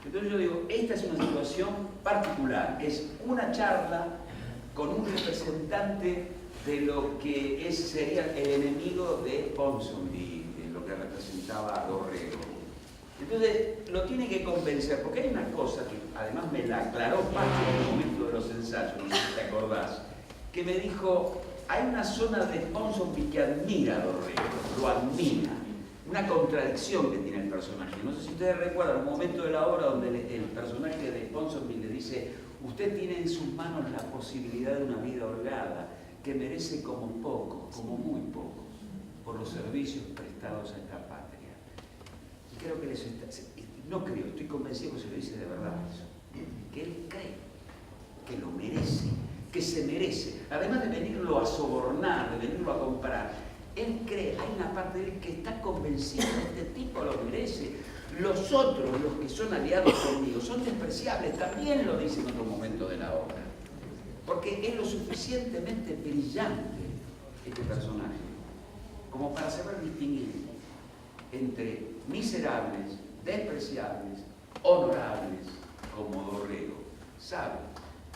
Entonces yo digo, esta es una situación particular, es una charla con un representante de lo que sería el enemigo de Ponsonby, de lo que representaba Dorrego. Entonces lo tiene que convencer, porque hay una cosa que además me la aclaró Pacho en el momento de los ensayos, no sé si te acordás, que me dijo, hay una zona de Ponsonby que admira a Dorrego, lo admira. Una contradicción que tiene el personaje. No sé si ustedes recuerdan un momento de la obra donde el personaje de Ponsonby le dice: usted tiene en sus manos la posibilidad de una vida holgada que merece como poco, como muy pocos, por los servicios prestados a esta patria. Y creo que no creo, estoy convencido que se lo dice de verdad eso, que él cree que lo merece, que se merece, además de venirlo a sobornar, de venirlo a comprar. Él cree, hay una parte de él que está convencido de este tipo lo merece. Los otros, los que son aliados conmigo, son despreciables, también lo dice en otro momento de la obra. Porque es lo suficientemente brillante este personaje como para saber distinguir entre miserables, despreciables, honorables, como Dorrego. Sabe,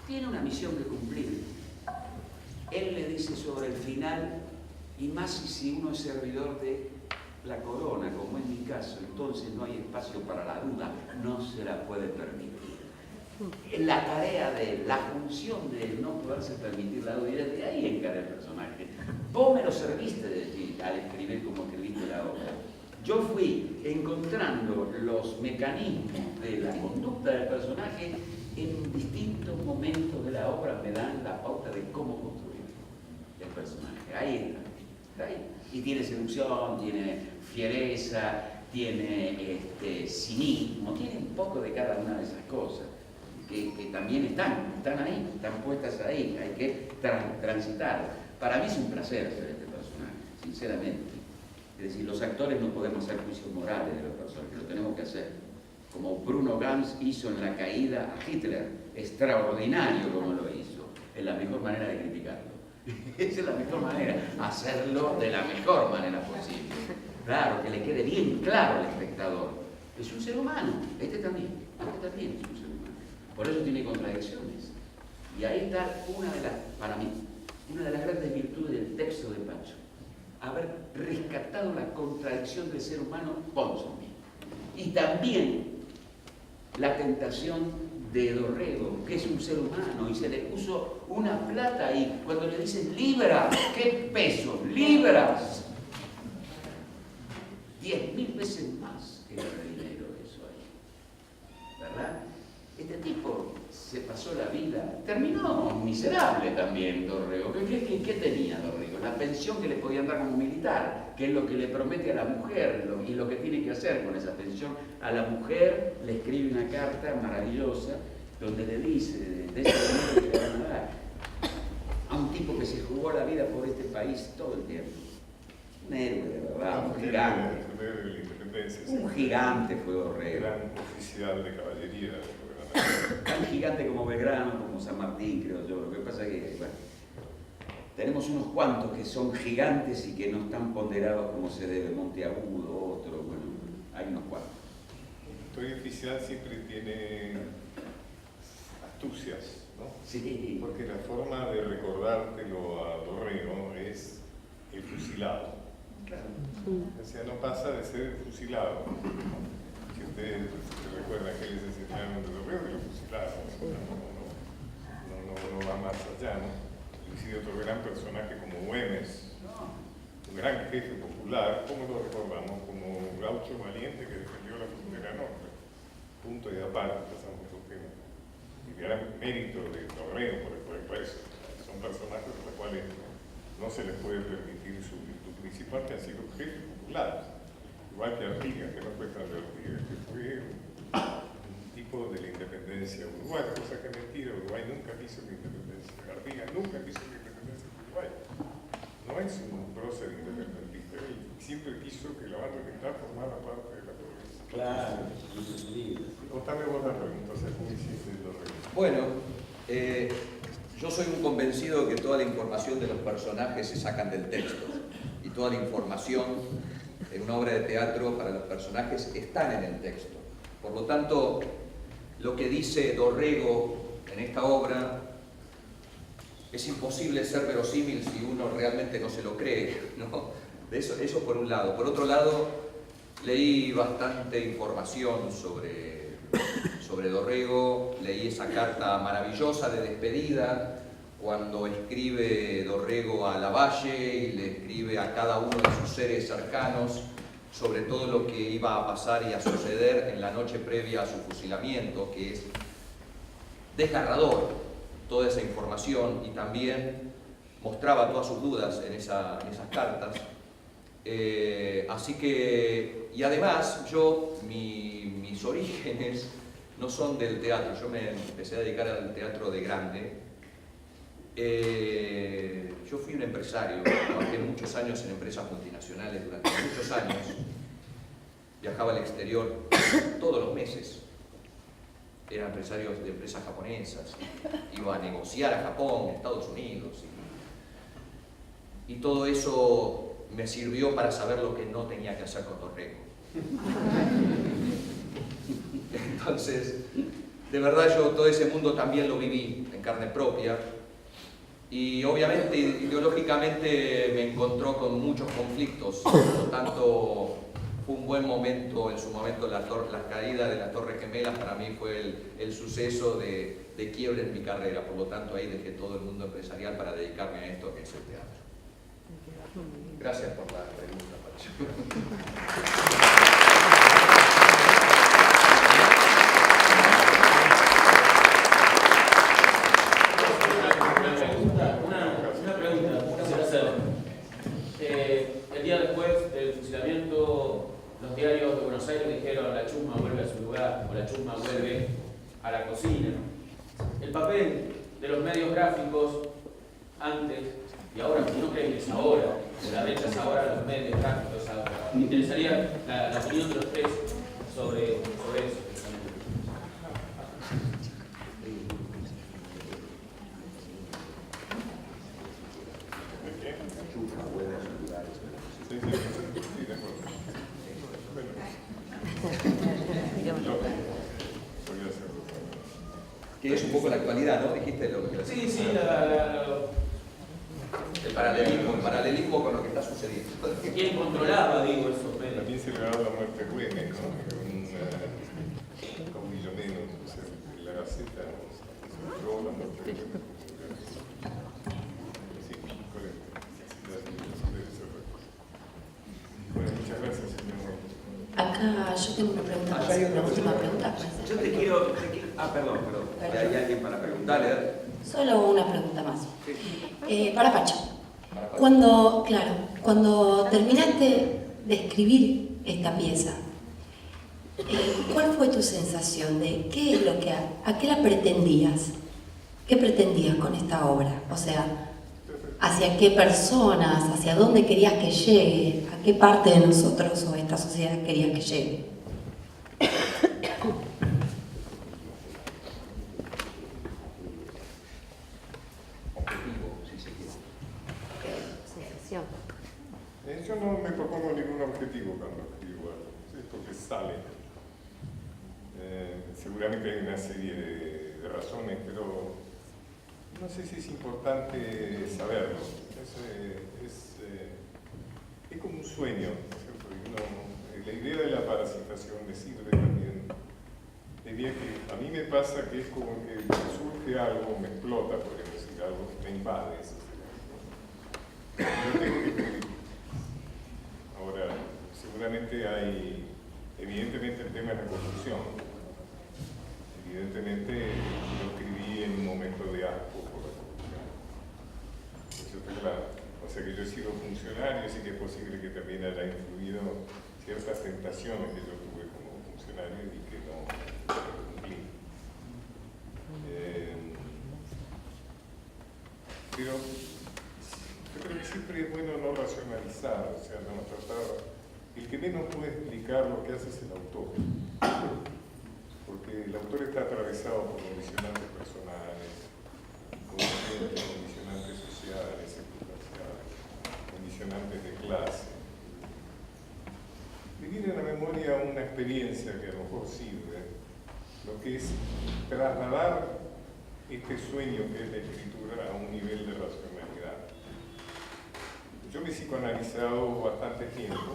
tiene una misión que cumplir. Él le dice sobre el final, y más si uno es servidor de la corona, como es mi caso, entonces no hay espacio para la duda, no se la puede permitir. La tarea de la función de no poderse permitir la duda, y desde ahí encara el personaje. Vos me lo serviste al escribir como escribiste la obra. Yo fui encontrando los mecanismos de la conducta del personaje en distintos momentos de la obra, me dan la pauta de cómo construir el personaje. Ahí está. Ahí. Y tiene seducción, tiene fiereza, tiene cinismo, tiene un poco de cada una de esas cosas, que también están ahí, están puestas ahí, hay que transitar. Para mí es un placer hacer este personaje, sinceramente. Es decir, los actores no podemos hacer juicios morales de los personajes, lo tenemos que hacer. Como Bruno Ganz hizo en La caída a Hitler, extraordinario como lo hizo, es la mejor manera de criticarlo. Esa es la mejor manera, hacerlo de la mejor manera posible. Claro, que le quede bien claro al espectador. Es un ser humano, este también es un ser humano. Por eso tiene contradicciones. Y ahí está para mí, una de las grandes virtudes del texto de Pacho. Haber rescatado la contradicción del ser humano Ponsonby. Y también la tentación de Dorrego, que es un ser humano, y se le puso una plata ahí. Cuando le dicen libras, ¿qué pesos? Libras. 10.000 veces más que el dinero eso ahí. ¿Verdad? Este tipo se pasó la vida, terminó miserable también Dorrego. ¿Qué tenía Dorrego? La pensión que le podían dar como militar, que es lo que le promete a la mujer, y lo que tiene que hacer con esa pensión. A la mujer le escribe una carta maravillosa donde le dice de ese dinero que le van a dar a un tipo que se jugó la vida por este país todo el tiempo. Un héroe de verdad, un gigante. Un gigante fue Dorrego. Gran oficial de caballería. Tan gigante como Belgrano, como San Martín, creo yo. Lo que pasa es que, bueno, tenemos unos cuantos que son gigantes y que no están ponderados como se debe. Monteagudo, otro, bueno, hay unos cuantos. La historia oficial siempre tiene astucias, ¿no? Sí. Porque la forma de recordártelo a Dorrego es el fusilado. Claro. O sea, no pasa de ser el fusilado. Si ustedes recuerdan que les enseñaron de Dorrego, que lo fusilaron. No va más allá, ¿no? Inclusive otro gran personaje como Güemes, un gran jefe popular, ¿cómo lo recordamos? Como un gaucho valiente que defendió la frontera norte. Punto y aparte, pasamos a otro tema. El gran mérito de Dorrego por eso. Son personajes a los cuales no se les puede permitir su virtud principal, que han sido jefes populares. Igual que Artigas, que no fue tan de Artigas, que fue un anticipo de la independencia uruguaya, cosa que es mentira. Uruguay nunca quiso la independencia. Artigas nunca quiso la independencia de Uruguay. No es un prócer independentista. Él siempre quiso que la banda militar formara parte de la provincia. Claro. Contame vos la pregunta, o sea, ¿cómo hiciste los registros? Bueno, yo soy un convencido de que toda la información de los personajes se sacan del texto. Y toda la información en una obra de teatro para los personajes están en el texto. Por lo tanto, lo que dice Dorrego en esta obra es imposible ser verosímil si uno realmente no se lo cree, ¿no? Eso por un lado. Por otro lado, leí bastante información sobre Dorrego, leí esa carta maravillosa de despedida, cuando escribe Dorrego a Lavalle y le escribe a cada uno de sus seres cercanos sobre todo lo que iba a pasar y a suceder en la noche previa a su fusilamiento, que es desgarrador toda esa información, y también mostraba todas sus dudas en esas cartas. Así que, y además, mis orígenes no son del teatro. Yo me empecé a dedicar al teatro de grande. Yo fui un empresario, trabajé muchos años en empresas multinacionales durante muchos años. Viajaba al exterior todos los meses. Era empresario de empresas japonesas. Iba a negociar a Japón, Estados Unidos. Y todo eso me sirvió para saber lo que no tenía que hacer con Dorrego. Entonces, de verdad yo todo ese mundo también lo viví en carne propia. Y obviamente, ideológicamente me encontró con muchos conflictos. Por lo tanto, fue un buen momento, en su momento, la caída de la Torre Gemelas para mí fue el suceso de quiebre en mi carrera. Por lo tanto, ahí dejé todo el mundo empresarial para dedicarme a esto que es el teatro. Gracias por la pregunta, Pacho. Una pregunta quisiera hacer. El día después del fusilamiento, los diarios de Buenos Aires dijeron: la chusma vuelve a su lugar, o la chusma vuelve a la cocina. El papel de los medios gráficos antes y ahora, ¿no creen que es ahora? La brecha es ahora, los medios gráficos es ahora. Me interesaría la opinión de los tres sobre eso. Que es un poco la actualidad, ¿no? Dijiste lo que... Sí, el paralelismo con lo que está sucediendo. ¿Quién controlaba, digo, eso? También se le ha dado la muerte a Güemes, ¿no? Un caudillo menos, o sea, en la Gaceta se encontró la muerte de Güemes. Sí, correcto. Bueno, muchas gracias, señor. Acá yo tengo una pregunta más, una última pregunta. Yo te quiero... perdón. ¿Hay alguien para preguntar? Dale. Solo una pregunta más. Para Pacho. Cuando terminaste de escribir esta pieza, ¿cuál fue tu sensación de qué es lo que a qué la pretendías? ¿Qué pretendías con esta obra? O sea, ¿hacia qué personas, hacia dónde querías que llegue? ¿A qué parte de nosotros o esta sociedad querías que llegue? Yo no me propongo ningún objetivo cuando escribo algo, esto que sale. Seguramente hay una serie de razones, pero no sé si es importante saberlo. Es como un sueño, ¿no es cierto? La idea de la parasitación me sirve también. La idea que a mí me pasa que es como que surge algo, me explota, podríamos decir, algo, me invade. Yo tengo que escribir. Ahora, seguramente hay, evidentemente el tema es la construcción. Evidentemente lo escribí en un momento de asco por la construcción. Eso está claro. O sea que yo he sido funcionario, así que es posible que también haya influido ciertas tentaciones que yo tuve como funcionario. funcionarios y que no cumplí. Pero yo creo que siempre es bueno no racionalizar, o sea, no tratar. El que menos puede explicar lo que hace es el autor, porque el autor está atravesado por condicionantes personales, condicionantes sociales, circunstanciales, condicionantes de clase. Me viene a la memoria una experiencia que a lo mejor sirve, lo que es trasladar este sueño que es la escritura a un nivel de racionalidad. Yo me he psicoanalizado bastante tiempo,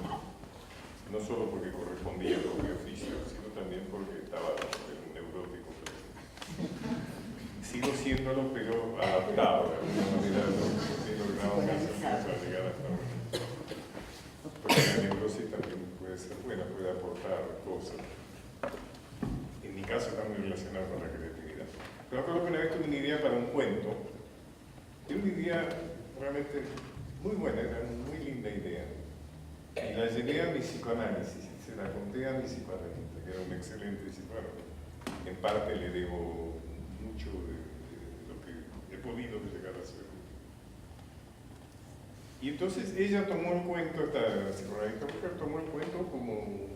no solo porque correspondía con mi oficio, sino también porque estaba un neurótico. Sigo siéndolo, pero adaptado de alguna manera a lo que he logrado para llegar hasta ahora. Porque la neurosis también puede ser buena, puede aportar cosas. En mi caso está muy relacionado con la creatividad. Pero me acuerdo que una vez tuve una idea para un cuento, y una idea realmente muy buena, era una muy linda idea. Y la llevé a mi psicoanálisis, se la conté a mi psicoanalista, que era un excelente psicólogo. En parte le debo mucho de lo que he podido llegar a ser. Y entonces ella tomó el cuento, esta psicoanalista mujer tomó el cuento como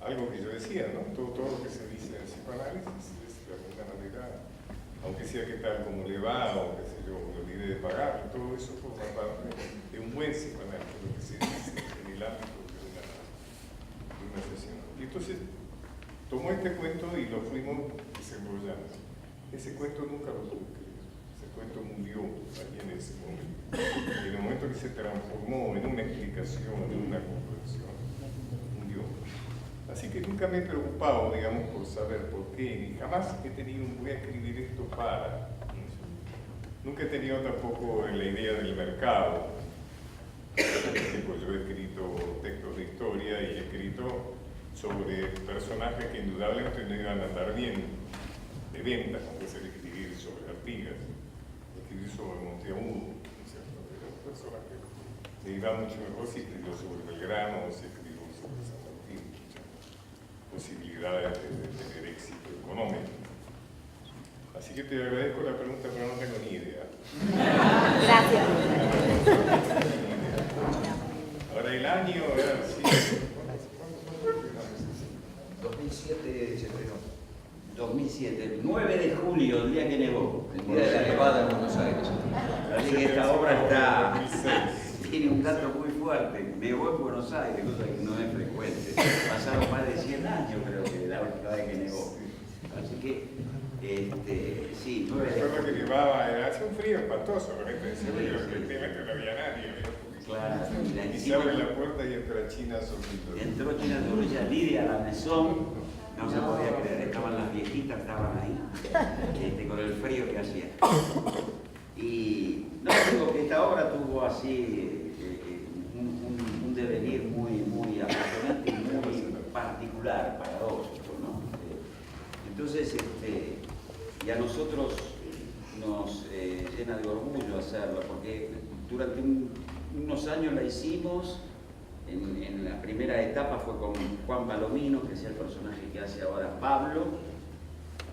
algo que yo decía, ¿no? Todo lo que se dice en psicoanálisis es de alguna manera, aunque sea que tal como le va, o qué sé yo, me olvidé de pagar, todo eso forma parte de un buen psicoanálisis, lo que se dice en el ámbito de una sesión. Y entonces tomó este cuento y lo fuimos desarrollando. Ese cuento nunca lo tuve que leer. Ese cuento murió ahí en ese momento. Y en el momento que se transformó en una explicación, en una comprensión, murió. Así que nunca me he preocupado, digamos, por saber por qué. Y jamás he tenido un voy a escribir esto para. Nunca he tenido tampoco la idea del mercado. Pues yo he escrito textos de historia y he escrito sobre personajes que indudablemente no iban a andar bien de venta, como puede ser escribir sobre Artigas, escribir sobre Monteagudo, ¿no es cierto? Era un personaje que iba mucho mejor si escribió sobre Belgrano o si escribió sobre San Martín, muchas posibilidades de tener éxito económico. Así que te agradezco la pregunta, pero no tengo ni idea. Gracias. Ahora el año era así. 2007 se estrenó. 2007, 9 de julio, el día que nevó, el día de la nevada en Buenos Aires. Así que esta obra tiene un dato muy fuerte. Nevó en Buenos Aires, cosa que no es frecuente. Pasaron más de 100 años, creo que la última vez que nevó. Así que, sí, 9 de julio. Recuerdo que nevaba, hacía un frío espantoso, realmente, efectivamente no había nadie. Claro, y se abre la puerta y entra China Zorrilla. Entró China Zorrilla, Lidia la mesón, no se podía creer, estaban las viejitas, estaban ahí, con el frío que hacía. Y no digo que esta obra tuvo así un devenir muy apasionante y muy particular, paradójico, ¿no? Entonces, y a nosotros nos llena de orgullo hacerlo, porque durante unos años la hicimos. En la primera etapa fue con Juan Palomino, que es el personaje que hace ahora Pablo.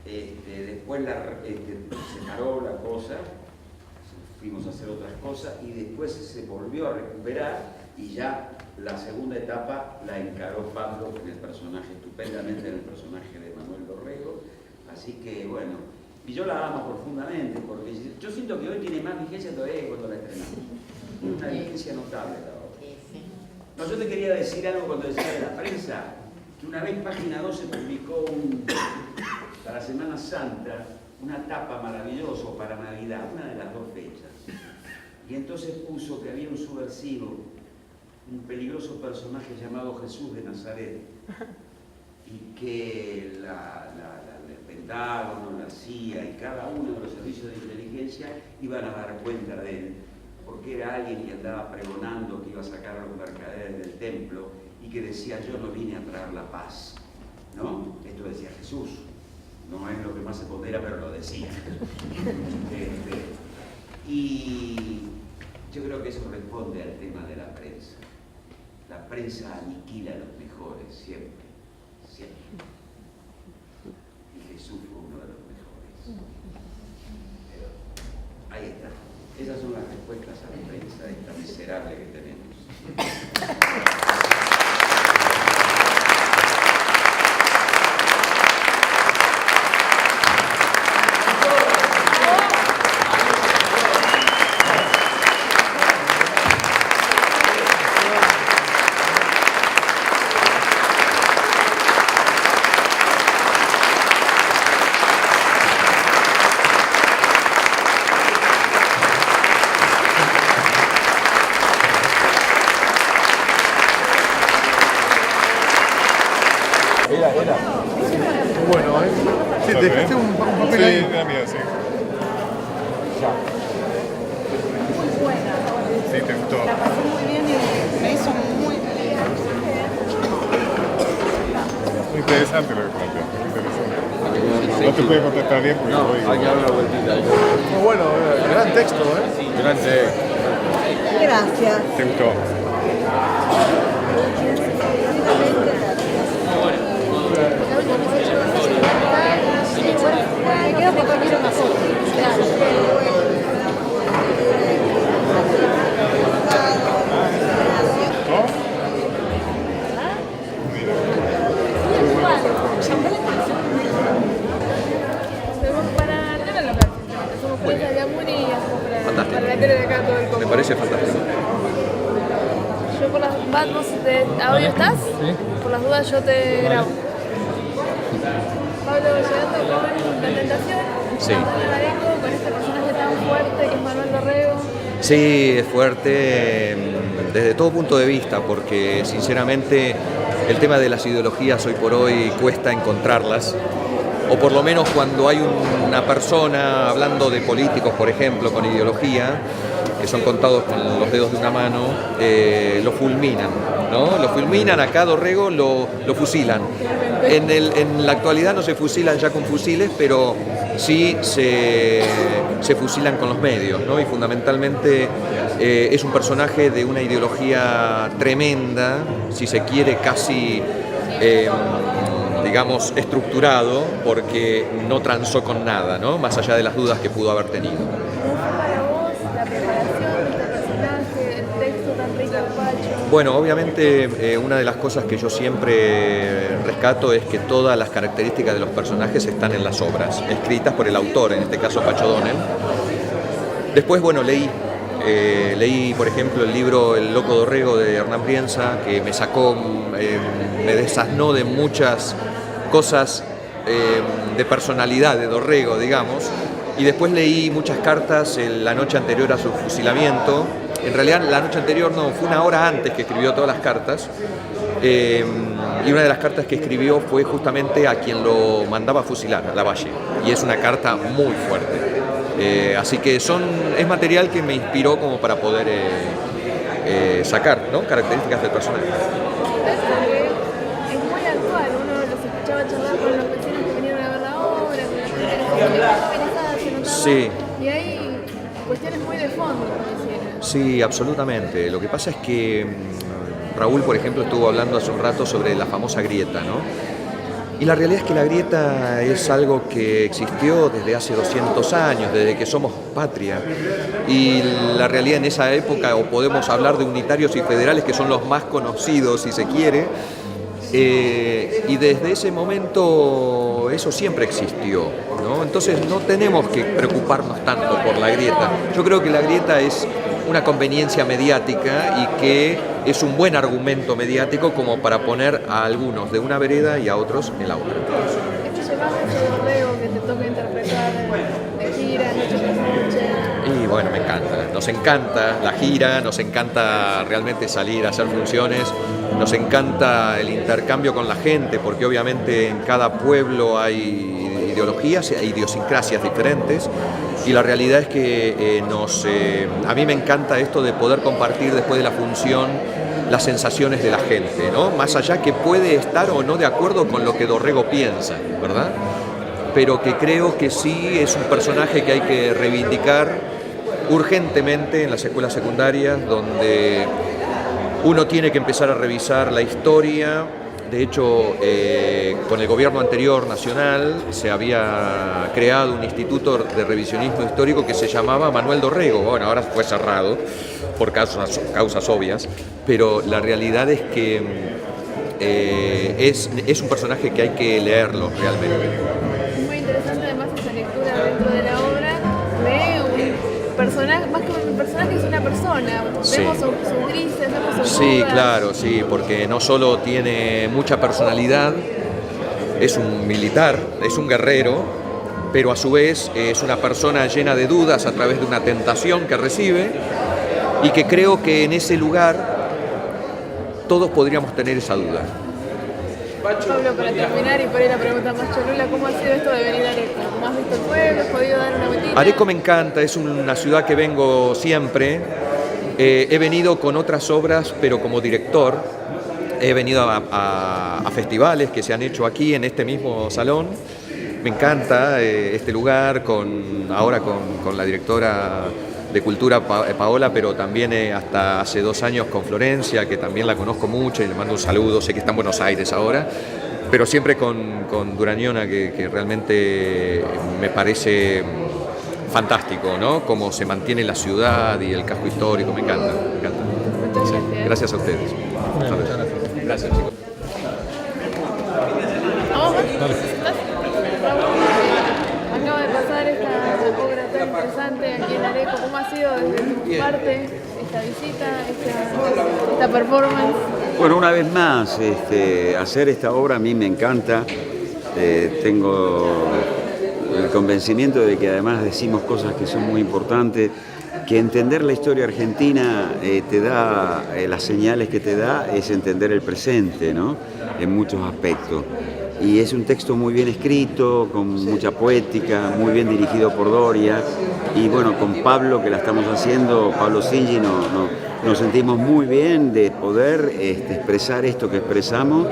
Después se paró la cosa, fuimos a hacer otras cosas y después se volvió a recuperar y ya la segunda etapa la encaró Pablo en el personaje, estupendamente en el personaje de Manuel Dorrego. Así que bueno, y yo la amo profundamente porque yo siento que hoy tiene más vigencia todavía que cuando la estrenamos. Una vigencia notable la obra. No, yo te quería decir algo cuando decía de la prensa, que una vez Página 12 publicó para Semana Santa una tapa maravillosa para Navidad, una de las dos fechas. Y entonces puso que había un subversivo, un peligroso personaje llamado Jesús de Nazaret, y que el Pentágono, la CIA y cada uno de los servicios de inteligencia iban a dar cuenta de él, porque era alguien que andaba pregonando que iba a sacar a los mercaderes del templo y que decía, yo no vine a traer la paz, ¿no? Esto decía Jesús, no es lo que más se pondera, pero lo decía. Y yo creo que eso responde al tema de la prensa. La prensa aniquila a los mejores, siempre. Era. Bueno, ¿eh? ¿Te dejaste un papel ahí? Sí, la mía, sí. Ya. Sí, te gustó. La pasé muy bien y me hizo muy bien. Muy interesante lo que planteaste, muy interesante. No te puedo contestar bien porque no, hay que dar una vueltita. Muy bueno, gran texto, ¿eh? Gran texto. Gracias. ¿Te gustó? Me quedo porque quiero una foto. Me parece fantástico. Yo por las vos de audio estás, por las dudas yo te grabo. Pablo, llegando con La Tentación, Sí. Antonio Areco, con este personaje tan fuerte que es Manuel Dorrego. Sí, es fuerte desde todo punto de vista, porque sinceramente el tema de las ideologías hoy por hoy cuesta encontrarlas, o por lo menos cuando hay una persona hablando de políticos, por ejemplo, con ideología, que son contados con los dedos de una mano, lo fulminan, ¿no? Lo fulminan, acá Dorrego lo fusilan. En la actualidad no se fusilan ya con fusiles, pero sí se fusilan con los medios, ¿no? Y fundamentalmente es un personaje de una ideología tremenda, si se quiere casi, digamos, estructurado, porque no transó con nada, ¿no? Más allá de las dudas que pudo haber tenido. Bueno, obviamente una de las cosas que yo siempre rescato es que todas las características de los personajes están en las obras, escritas por el autor, en este caso Pacho Donel. Después, bueno, leí, por ejemplo, el libro El Loco Dorrego de Hernán Brienza, que me sacó, me desasnó de muchas cosas de personalidad de Dorrego, digamos. Y después leí muchas cartas la noche anterior a su fusilamiento. En realidad la noche anterior no, fue una hora antes que escribió todas las cartas. Y una de las cartas que escribió fue justamente a quien lo mandaba a fusilar, a Lavalle. Y es una carta muy fuerte. Así que es material que me inspiró como para poder sacar, ¿no?, características del personaje. Es muy actual, uno los escuchaba charlar con los vecinos que vinieron a ver la obra, con las organizadas, Sí. y hay cuestiones muy de fondo, pareciera. Sí, absolutamente. Lo que pasa es que Raúl, por ejemplo, estuvo hablando hace un rato sobre la famosa grieta, ¿no? Y la realidad es que la grieta es algo que existió desde hace 200 años, desde que somos patria. Y la realidad en esa época, o podemos hablar de unitarios y federales, que son los más conocidos, si se quiere, y desde ese momento eso siempre existió, ¿no? Entonces no tenemos que preocuparnos tanto por la grieta. Yo creo que la grieta es una conveniencia mediática y que es un buen argumento mediático como para poner a algunos de una vereda y a otros en la otra. ¿Esto llevas mucho Dorrego que te toca interpretar de gira, noche tras noche? Y bueno, me encanta. Nos encanta la gira, nos encanta realmente salir a hacer funciones, nos encanta el intercambio con la gente, porque obviamente en cada pueblo hay ideologías, hay idiosincrasias diferentes, y la realidad es que a mí me encanta esto de poder compartir después de la función las sensaciones de la gente, ¿no? Más allá que puede estar o no de acuerdo con lo que Dorrego piensa, ¿verdad? Pero que creo que sí es un personaje que hay que reivindicar urgentemente en las escuelas secundarias, donde uno tiene que empezar a revisar la historia. De hecho, con el gobierno anterior nacional se había creado un instituto de revisionismo histórico que se llamaba Manuel Dorrego. Bueno, ahora fue cerrado por causas obvias, pero la realidad es que es un personaje que hay que leerlo realmente. Es muy interesante además esa lectura dentro de la obra de un personaje, más que un personaje, es una persona. Sí. Vemos sus grises, vemos sus Sí, dudas. claro, sí, porque no solo tiene mucha personalidad, es un militar, es un guerrero, pero a su vez es una persona llena de dudas a través de una tentación que recibe, y que creo que en ese lugar todos podríamos tener esa duda. Pablo, para terminar y por ahí la pregunta más cholula, ¿cómo ha sido esto de venir a Areco? ¿Cómo has visto el pueblo? ¿Has podido dar una vueltita? Areco me encanta, es una ciudad que vengo siempre. He venido con otras obras, pero como director. He venido a festivales que se han hecho aquí en este mismo salón. Me encanta este lugar, ahora con la directora de Cultura Paola, pero también hasta hace 2 años con Florencia, que también la conozco mucho y le mando un saludo, sé que está en Buenos Aires ahora, pero siempre con Durañona, que realmente me parece fantástico, ¿no? Cómo se mantiene la ciudad y el casco histórico, me encanta, me encanta. Muchas gracias. Gracias a ustedes. Gracias, chicos. Acaba de pasar esta obra tan interesante aquí en Areco. ¿Cómo ha sido desde tu parte esta visita, esta performance? Bueno, una vez más, hacer esta obra a mí me encanta. Tengo el convencimiento de que además decimos cosas que son muy importantes, que entender la historia argentina te da, las señales que te da es entender el presente, ¿no? En muchos aspectos. Y es un texto muy bien escrito, con mucha poética, muy bien dirigido por Doria. Y bueno, con Pablo, que la estamos haciendo, Pablo Singi, nos sentimos muy bien de poder expresar esto que expresamos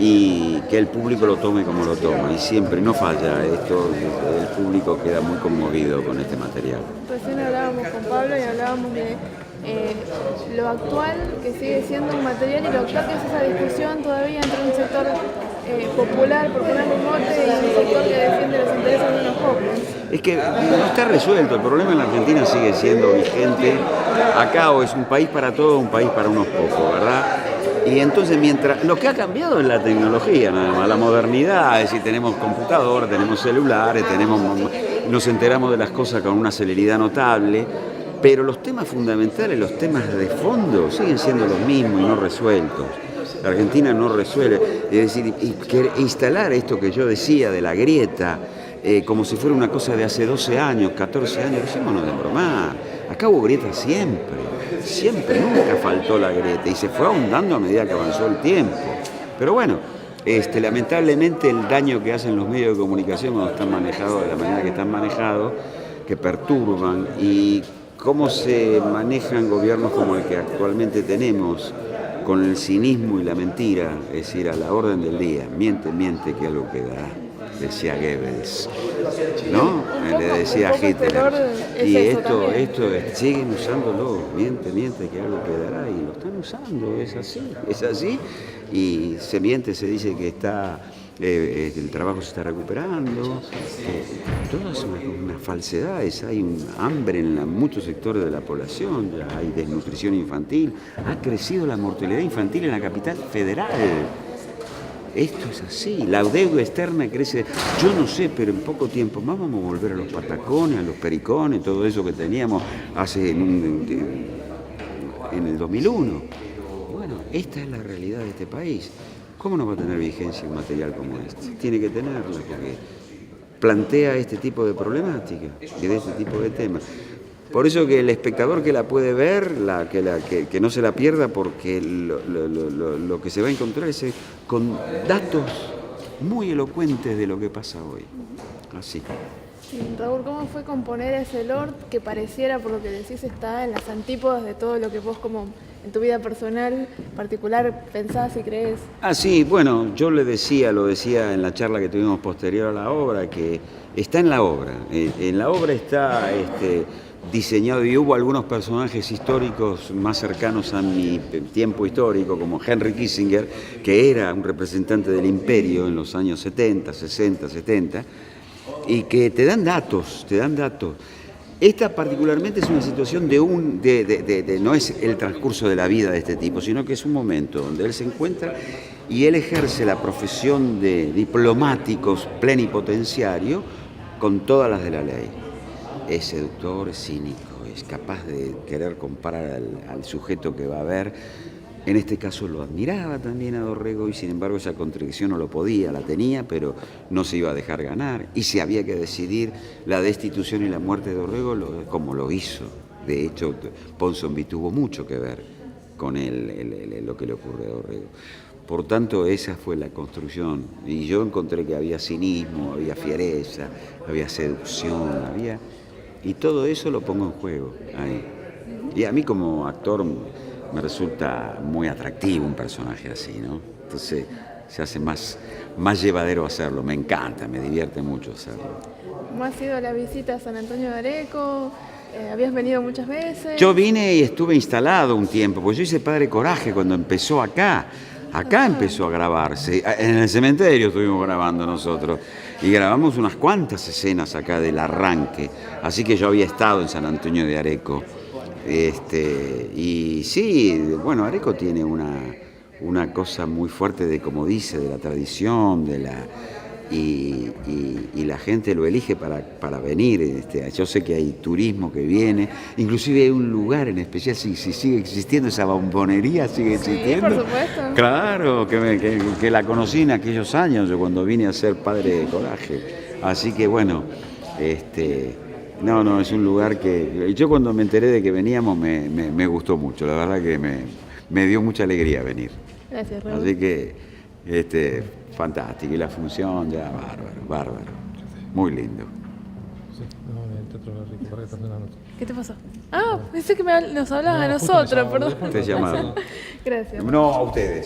y que el público lo tome como lo toma. Y siempre, no falla esto, el público queda muy conmovido con este material. Recién hablábamos con Pablo y hablábamos de lo actual que sigue siendo un material y lo actual que es esa discusión todavía entre un sector popular, por ponerle un mote, y un sector que defiende los intereses de unos pocos. Es que no está resuelto, el problema en la Argentina sigue siendo vigente. Acá o es un país para todos, un país para unos pocos, ¿verdad? Y entonces lo que ha cambiado es la tecnología, nada más, la modernidad, es decir, tenemos computadoras, tenemos celulares, nos enteramos de las cosas con una celeridad notable, pero los temas fundamentales, los temas de fondo siguen siendo los mismos y no resueltos. La Argentina no resuelve, es decir, instalar esto que yo decía de la grieta, como si fuera una cosa de hace 12 años, 14 años, decímonos de bromar. Acá hubo grieta siempre, nunca faltó la grieta y se fue ahondando a medida que avanzó el tiempo. Pero bueno, lamentablemente el daño que hacen los medios de comunicación cuando están manejados de la manera que están manejados, que perturban, y cómo se manejan gobiernos como el que actualmente tenemos, con el cinismo y la mentira, es decir, a la orden del día, miente, que algo quedará, decía Goebbels, ¿no? Le decía a Hitler. Y esto siguen usándolo, miente, que algo quedará, y lo están usando, es así, y se miente, se dice que el trabajo se está recuperando, todas unas falsedades, hay un hambre en muchos sectores de la población, ya hay desnutrición infantil, ha crecido la mortalidad infantil en la capital federal. Esto es así, la deuda externa crece, yo no sé, pero en poco tiempo más vamos a volver a los patacones, a los pericones, todo eso que teníamos en el 2001. Bueno, esta es la realidad de este país. ¿Cómo no va a tener vigencia un material como este? Tiene que tenerla porque plantea este tipo de problemática y de este tipo de temas. Por eso que el espectador que la puede ver, que no se la pierda, porque lo que se va a encontrar es con datos muy elocuentes de lo que pasa hoy. Así. Sí, Raúl, ¿cómo fue componer ese Lord que pareciera, por lo que decís, está en las antípodas de todo lo que vos como en tu vida personal particular pensás y crees? Sí, bueno, yo lo decía en la charla que tuvimos posterior a la obra, que está en la obra. En la obra está diseñado, y hubo algunos personajes históricos más cercanos a mi tiempo histórico, como Henry Kissinger, que era un representante del imperio en los años 70, 60, 70, y que te dan datos. Esta particularmente es una situación no es el transcurso de la vida de este tipo, sino que es un momento donde él se encuentra y él ejerce la profesión de diplomático plenipotenciario con todas las de la ley. Es seductor, es cínico, es capaz de querer comparar al sujeto que va a ver. En este caso lo admiraba también a Dorrego y sin embargo esa contradicción no lo podía, la tenía, pero no se iba a dejar ganar. Y si había que decidir la destitución y la muerte de Dorrego, como lo hizo. De hecho, Ponsonby tuvo mucho que ver con lo que le ocurre a Dorrego. Por tanto, esa fue la construcción. Y yo encontré que había cinismo, había fiereza, había seducción, y todo eso lo pongo en juego ahí. Y a mí como actor me resulta muy atractivo un personaje así, ¿no? Entonces se hace más llevadero hacerlo. Me encanta, me divierte mucho hacerlo. ¿Cómo ha sido la visita a San Antonio de Areco? ¿Habías venido muchas veces? Yo vine y estuve instalado un tiempo, porque yo hice Padre Coraje cuando empezó acá. Acá empezó a grabarse, en el cementerio estuvimos grabando nosotros y grabamos unas cuantas escenas acá del arranque, así que yo había estado en San Antonio de Areco. Y sí, bueno, Areco tiene una cosa muy fuerte de, como dice, de la tradición, y la gente lo elige para venir. Yo sé que hay turismo que viene, inclusive hay un lugar en especial, si sigue existiendo esa bombonería, sigue existiendo. Sí, por supuesto. Claro, que la conocí en aquellos años, yo cuando vine a ser Padre de Coraje. Así que bueno, no, es un lugar que yo cuando me enteré de que veníamos me gustó mucho, la verdad que me dio mucha alegría venir. Gracias, Raúl. Así que fantástico, y la función ya bárbaro, muy lindo. ¿Qué te pasó? Ah, pensé que nos hablabas a nosotros, perdón. Te llamaron. Gracias. No, a ustedes.